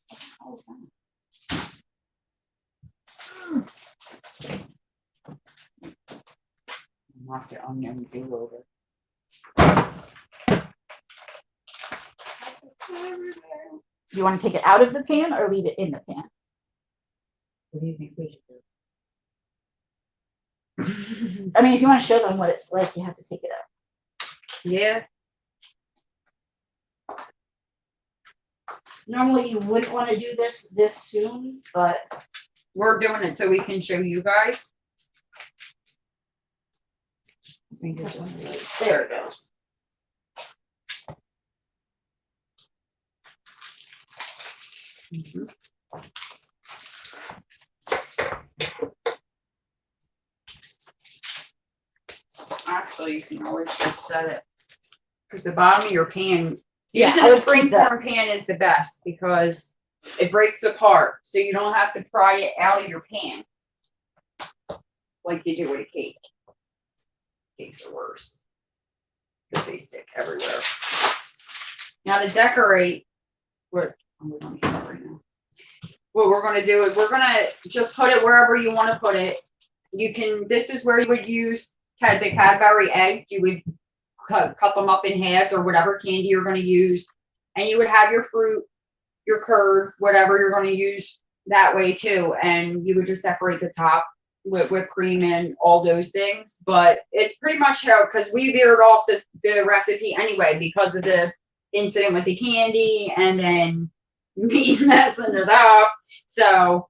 What the hell is that? Knock the onion do over. Do you want to take it out of the pan or leave it in the pan? What do you think we should do? I mean, if you want to show them what it's like, you have to take it out. Yeah. Normally, you wouldn't want to do this soon, but We're doing it so we can show you guys. I think it's just there it goes. Mhm. Actually, you can always just set it because the bottom of your pan, Yeah, using I a would keep that. springform pan is the best because it breaks apart, so you don't have to pry it out of your pan like you do with a cake. Cakes are worse because they stick everywhere. Now to decorate, what we're going to do right now. What we're going to do is we're going to just put it wherever you want to put it. You can. This is where you would use the Cadbury egg. You would cut them up in halves or whatever candy you're going to use, and you would have your fruit, your curd, whatever you're going to use that way too, and you would just decorate the top with whipped cream and all those things. But it's pretty much how, because we veered off the recipe anyway because of the incident with the candy and then me messing it up. So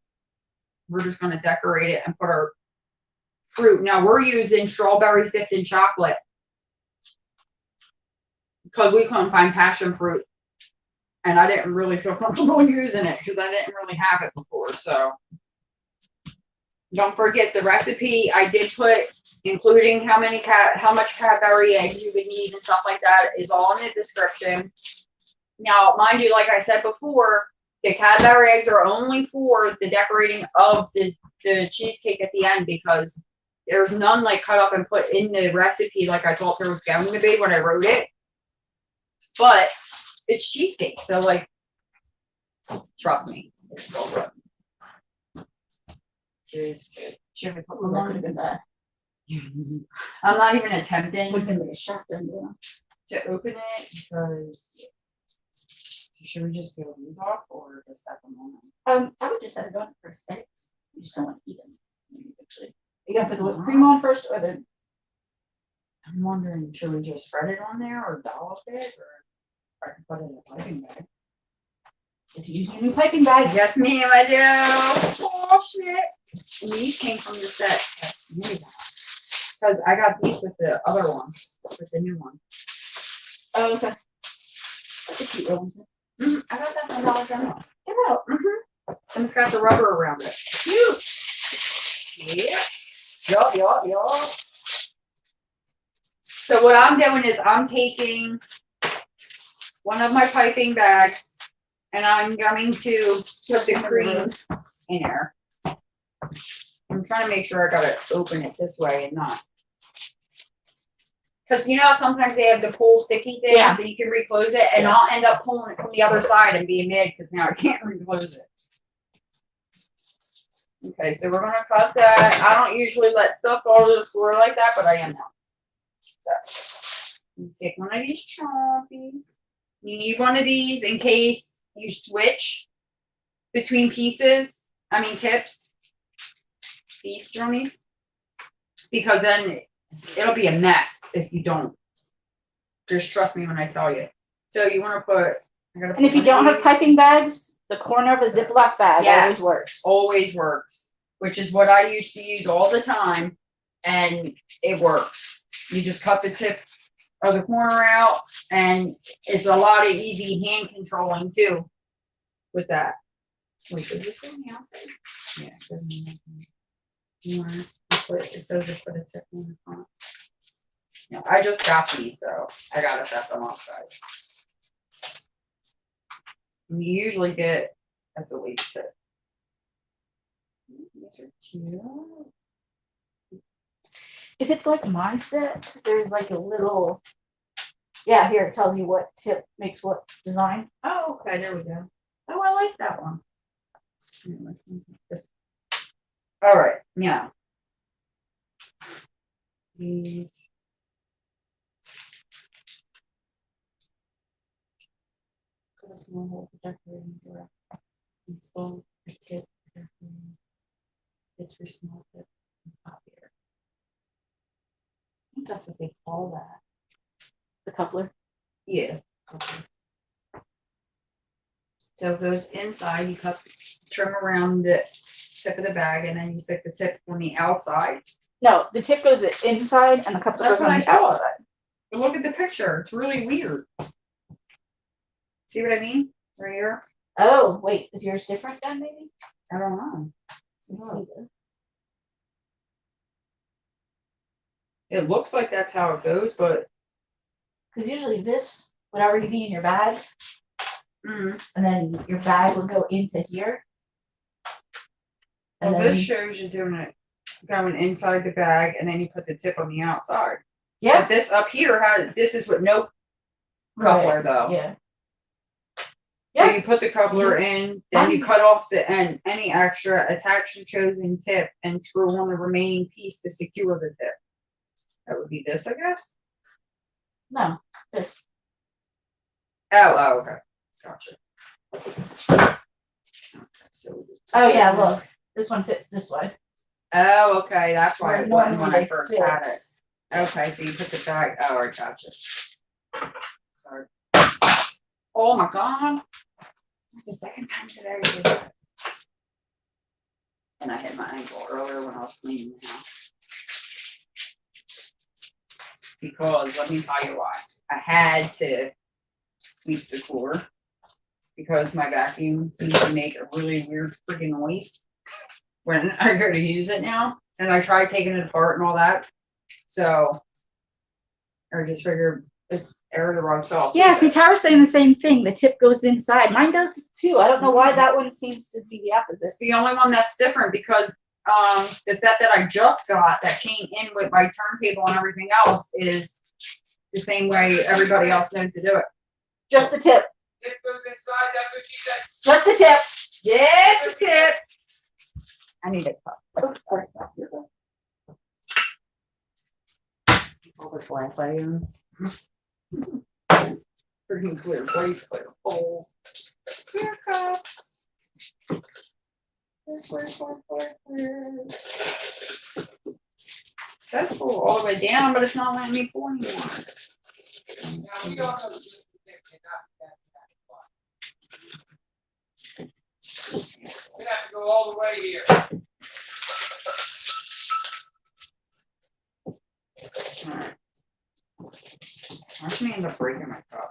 we're just going to decorate it and put our fruit. Now we're using strawberry sifted chocolate because we couldn't find passion fruit and I didn't really feel comfortable using it because I didn't really have it before. So Don't forget the recipe I did put, including how much Cadbury eggs you would need and stuff like that, is all in the description. Now, mind you, like I said before, the Cadbury eggs are only for the decorating of the cheesecake at the end, because there's none like cut up and put in the recipe like I thought there was going to be when I wrote it. But it's cheesecake, so like, trust me, it's still good. Should we put them That could have on? been bad. I'm not even attempting Would have been a shock then, yeah. to open it because. Should we just peel these off or just have them on? I would just have it on for aesthetics. You just don't want to eat them. Actually, you gotta put the whipped cream on first, or the. I'm wondering, should we just spread it on there or dollop it, or I can put it in a piping bag? Did you use your new piping bag? Yes, ma'am, I do. Oh shit! And these came from the set. Because I got these with the other one, with the new one. Oh, okay. That's a cute one. I got that from Dollar General. Get out. And it's got the rubber around it. Cute. Yeah. Yup. So what I'm doing is I'm taking one of my piping bags and I'm going to put the cream in there. I'm trying to make sure I gotta open it this way and not. Because you know sometimes they have the pull sticky things and you can reclose it, and I'll end up pulling it from the other side and being mad because now I can't reclose it. Okay, so we're gonna cut that. I don't usually let stuff fall to the floor like that, but I am now. So you take one of these chompies. You need one of these in case you switch between pieces. I mean tips. These chompies. Because then it'll be a mess if you don't. Just trust me when I tell you. So you want to put. And if you don't have piping bags, the corner of a Ziploc bag always works. Always works. Which is what I used to use all the time, and it works. You just cut the tip of the corner out, and it's a lot of easy hand controlling too. With that. Wait, does this go on the outside? Yeah. It goes on the outside. You want to put it says to put a tip on the front. No, I just got these, so I gotta set them up, guys. And you usually get that's a weight tip. These are cute. If it's like my set, there's like a little. Yeah, here it tells you what tip makes what design. Oh, okay, there we go. Oh, I like that one. All right, yeah. These. Put a small hole for decorating direct. Install a tip for decorating. It's for small tip up here. I think that's what they call that. The coupler. Yeah. Okay. So it goes inside, you cut, trim around the tip of the bag, and then you stick the tip on the outside. No, the tip goes inside and the coupler That's goes on what the I thought. outside. But look at the picture, it's really weird. See what I mean? Right here? Oh, wait, is yours different then maybe? I don't know. Let's see this. It looks like that's how it goes, but Because usually this would already be in your bag, and then your bag would go into here. And well, then this shows you doing it going inside the bag, and then you put the tip on the outside. yeah, But this up here this is with no coupler though. yeah. So Yeah. you put the coupler in, then you cut off the end, any extra, attach the chosen tip, and screw on the remaining piece to secure the tip. That would be this, I guess. No, this. Oh, okay. Gotcha. Okay, so Oh yeah, look, this one fits this way. Oh, okay. That's why it wasn't when I Normally first they had it. fix. Okay, so you put the bag. Oh, I gotcha. Sorry. Oh my God. It's the second time today I did that. And I hit my ankle earlier when I was cleaning the house. Because let me tell you why. I had to sweep the floor because my vacuum seems to make a really weird freaking noise. when I go to use it now. And I tried taking it apart and all that. So, I just figured it's air the wrong sauce. Yeah, see, Tara's saying the same thing. The tip goes inside. Mine does too. I don't know why that one seems to be the opposite. It's the only one that's different because the set that I just got that came in with my turntable and everything else is the same way everybody else knows to do it. Just the tip. It goes inside, that's what she said. Just the tip. Just the tip. I need a cup. Oh, sorry. All the glass I own. Freaking clear plates, clear bowls, clear cups. Clear. That's full all the way down, but it's not letting me pour anymore. Now, we don't know the difference between that. We have to go all the way here. Alright. Watch me end up breaking my cup.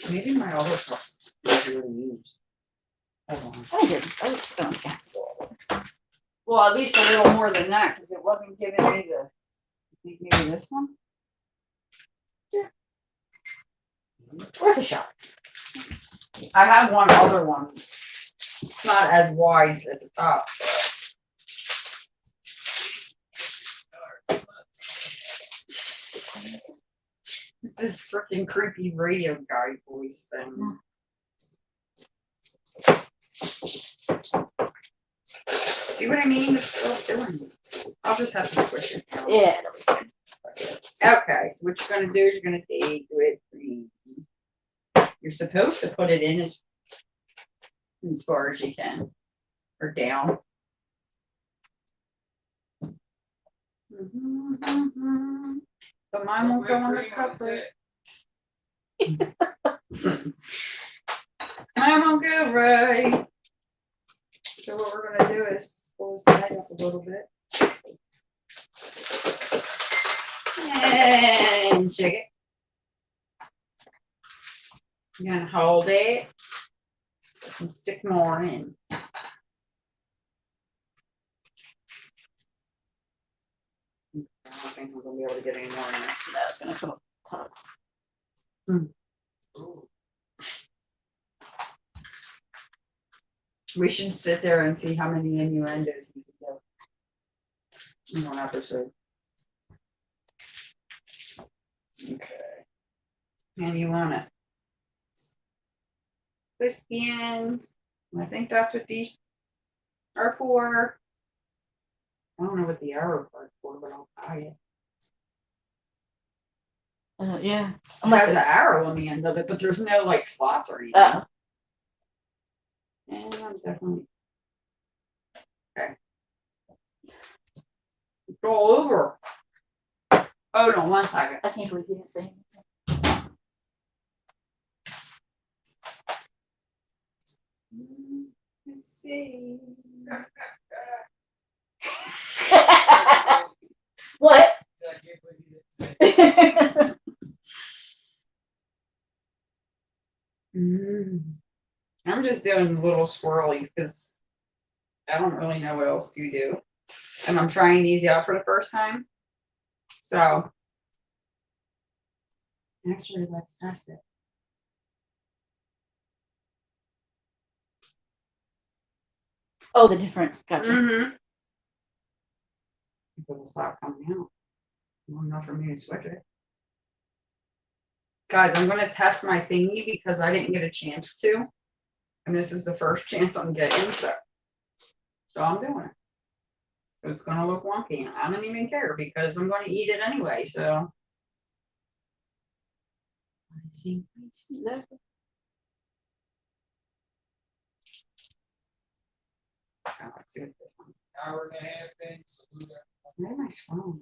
Maybe my other cups are really used. Hold on. I didn't. I was going to guess. Well, at least a little more than that, because it wasn't giving me the. Maybe this one? Worth a shot. I have one other one. It's not as wide at the top. It's this freaking creepy radio guy voice thing. See what I mean? It's still doing it. I'll just have to switch it now. Yeah. Okay, so what you're gonna do is you're gonna take whipped cream. You're supposed to put it in as far as you can, or down. But mine won't go on the cup. Right? Mine won't go right. So what we're gonna do is pull this bag up a little bit. And shake it. You're gonna hold it and stick more in. I don't think we're gonna be able to get any more in there. That's going to come up top. We should sit there and see how many innuendos we can do in one episode. Okay. And you want it. Crispy ends. I think that's what these are for. I don't know what the arrow part's for, but I'll buy it. Yeah. It Unless has an arrow on the end of it, but there's no like slots or anything. And I'm definitely okay. Go all over. Oh no, 1 second. I can't believe you didn't say anything. Let's see. What? I'm just doing little swirlies because I don't really know what else to do. And I'm trying these out for the first time. So actually, let's test it. Oh, the different. Gotcha. Mm-hmm. It will stop coming out. Long enough for me to switch it. Guys, I'm going to test my thingy because I didn't get a chance to. And this is the first chance I'm getting, so I'm doing it. So it's going to look wonky. I don't even care because I'm going to eat it anyway, so. Let's see. Let's see what this one. Hour and a half things. Where am I scrolling?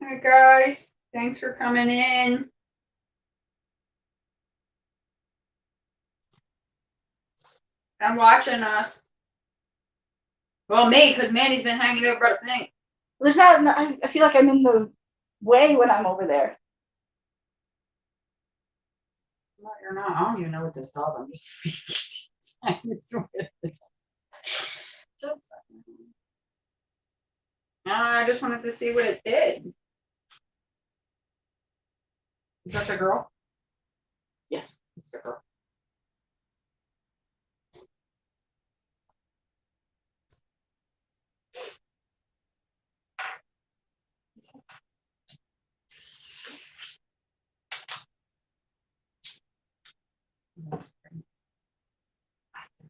All right, guys. Thanks for coming in. And watching us. Well, me, because Mandy's been hanging over us thing. There's not. I feel like I'm in the way when I'm over there. No, you're not. I don't even know what this does. I'm just science with it. Just no, I just wanted to see what it did. Is that a girl? Yes. It's a girl.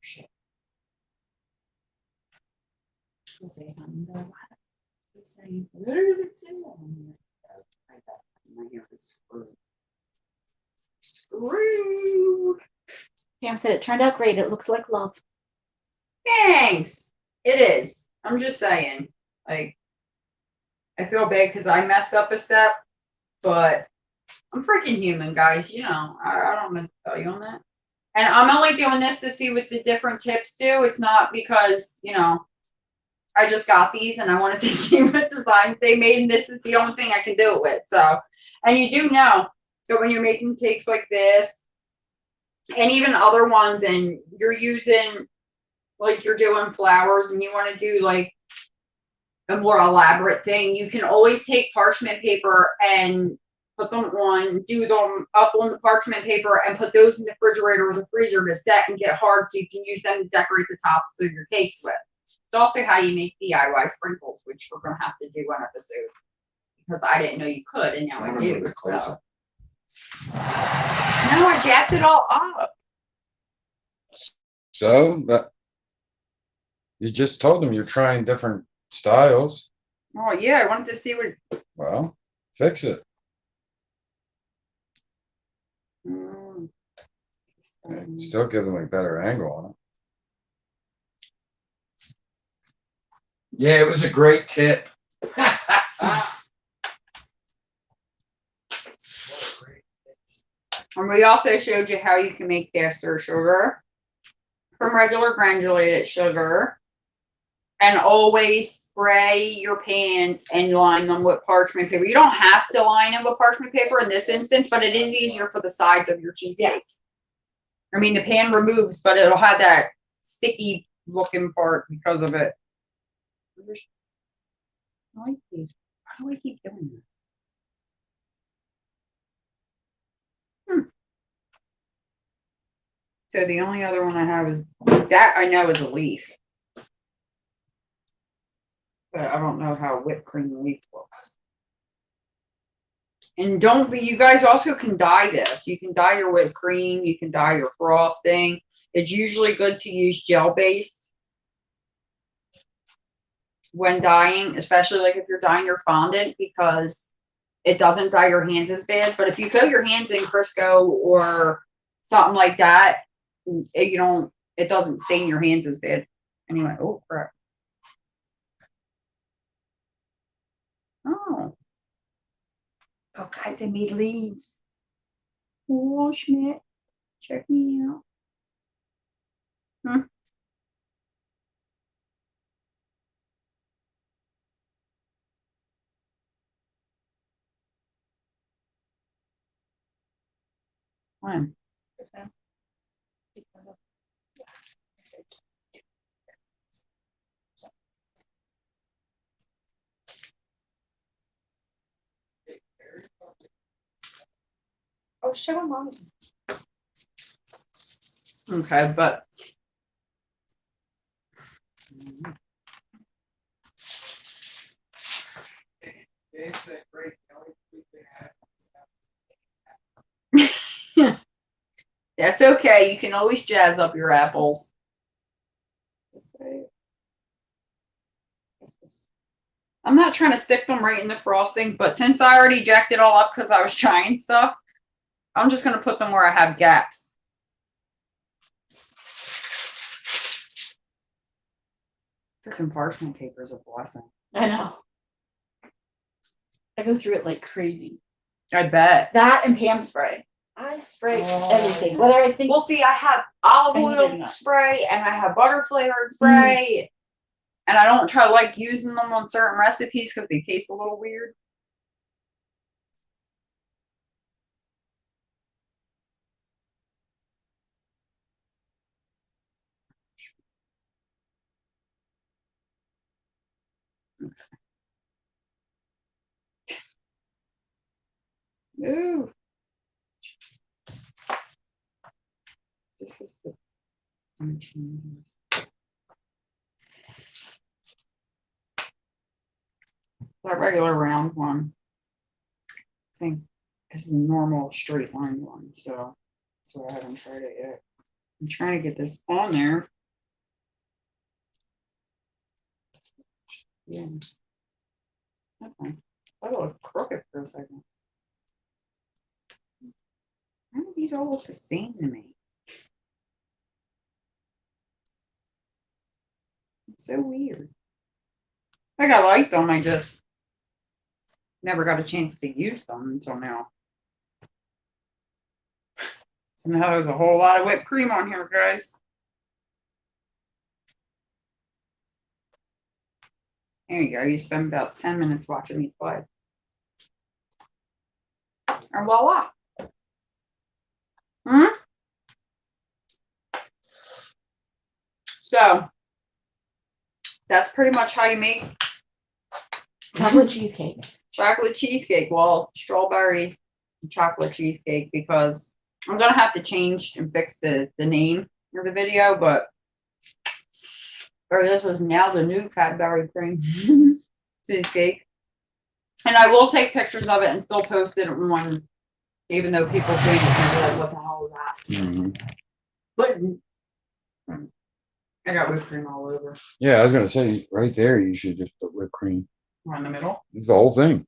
Shit. I'll say something. But saying, what did it say on here? My hair is screwed. Pam said it turned out great. It looks like love. Thanks. It is. I'm just saying. Like, I feel bad because I messed up a step, but I'm freaking human, guys. You know, I don't meant to tell you on that. And I'm only doing this to see what the different tips do. It's not because, you know, I just got these and I wanted to see what designs they made, and this is the only thing I can do it with. So, and you do know, so when you're making cakes like this, and even other ones, and you're using, like you're doing flowers and you want to do like a more elaborate thing, you can always take parchment paper and put them on, do them up on the parchment paper and put those in the refrigerator or the freezer to set and get hard so you can use them to decorate the tops of your cakes with. It's also how you make DIY sprinkles, which we're going to have to do one episode because I didn't know you could, and now I do. So. No, I jacked it all up. So that you just told them you're trying different styles. Oh, yeah, I wanted to see what. Well, fix it. Still give them a better angle on it. Yeah, it was a great tip. And we also showed you how you can make caster sugar from regular granulated sugar. And always spray your pans and line them with parchment paper. You don't have to line them with parchment paper in this instance, but it is easier for the sides of your cheesecake. Yes. I mean, the pan removes, but it'll have that sticky looking part because of it. I like these. How do I keep doing that? So the only other one I have is that I know is a leaf. But I don't know how whipped cream leaf looks. And don't be, you guys also can dye this. You can dye your whipped cream. You can dye your frosting. It's usually good to use gel-based when dyeing, especially like if you're dyeing your fondant, because it doesn't dye your hands as bad. But if you coat your hands in Crisco or something like that, it doesn't stain your hands as bad. Anyway, oh crap. Oh, guys, I made leaves. Oh, Schmidt, check me out. When? Oh, show them on. Okay, but that's okay. You can always jazz up your apples. This way. I'm not trying to stick them right in the frosting, but since I already jacked it all up because I was trying stuff, I'm just going to put them where I have gaps. Freaking parchment paper is a blessing. I know. I go through it like crazy. I bet. That and Pam spray. I spray everything. Whether I think. Well, see, I have olive I need oil enough. spray and I have butter flavored spray. And I don't try to like using them on certain recipes because they taste a little weird. Ooh. This is the that regular round one. I think is the normal straight line one, so that's why I haven't tried it yet. I'm trying to get this on there. Yeah. Okay. That'll look crooked for a second. Why do these all look the same to me? It's so weird. I liked them, I just never got a chance to use them until now. So now there's a whole lot of whipped cream on here, guys. There you go. You spend about 10 minutes watching me play. And voila. So that's pretty much how you make Chocolate cheesecake. chocolate cheesecake. Well, strawberry chocolate cheesecake, because I'm gonna have to change and fix the name of the video, but this was now the new Cadbury Cream Cheesecake. And I will take pictures of it and still post it on, even though people say it's gonna be like, what the hell is that? Mm-hmm. But I got whipped cream all over. Yeah, I was gonna say right there. You should just put whipped cream. Right in the middle. It's the whole thing.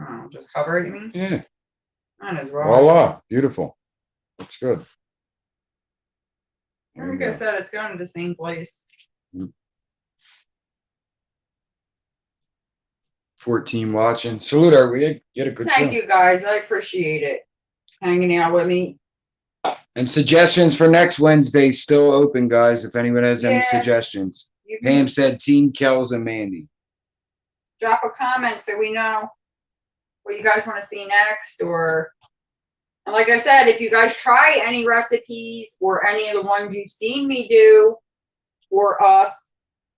Oh, just cover it, you mean? Yeah. Might as well. Voila. Beautiful. Looks good. There you Like I go. said, it's going to the same place. 14 watching. Salute our we had a good show. Thank you guys. I appreciate it. Hanging out with me. And suggestions for next Wednesday still open, guys. If anyone has any Yeah. suggestions. You can Pam said Team Kellz and Mandy. drop a comment so we know what you guys want to see next, or and like I said, if you guys try any recipes or any of the ones you've seen me do or us,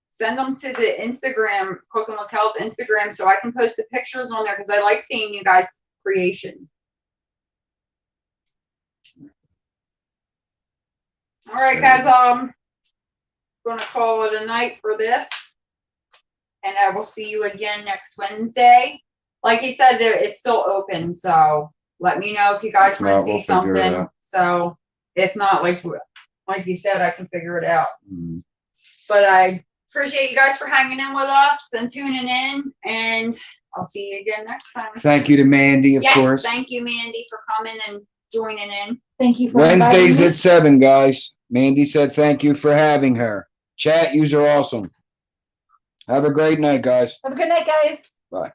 send them to the Instagram, CookinWitKellZ Instagram, so I can post the pictures on there, because I like seeing you guys' creation. All right, guys, gonna call it a night for this, and I will see you again next Wednesday. Like he said, it's still open, so let me know if you guys If want to not, see we'll figure it something. out. So if not, like you said, I can figure it out. Mm-hmm. But I appreciate you guys for hanging in with us and tuning in, and I'll see you again next time. Thank you to Mandy, of course. Thank you, Mandy, for coming and joining in. Thank you for Wednesdays inviting me. at 7, guys. Mandy said thank you for having her. Chat, yous are awesome. Have a great night, guys. Have a good night, guys. Bye.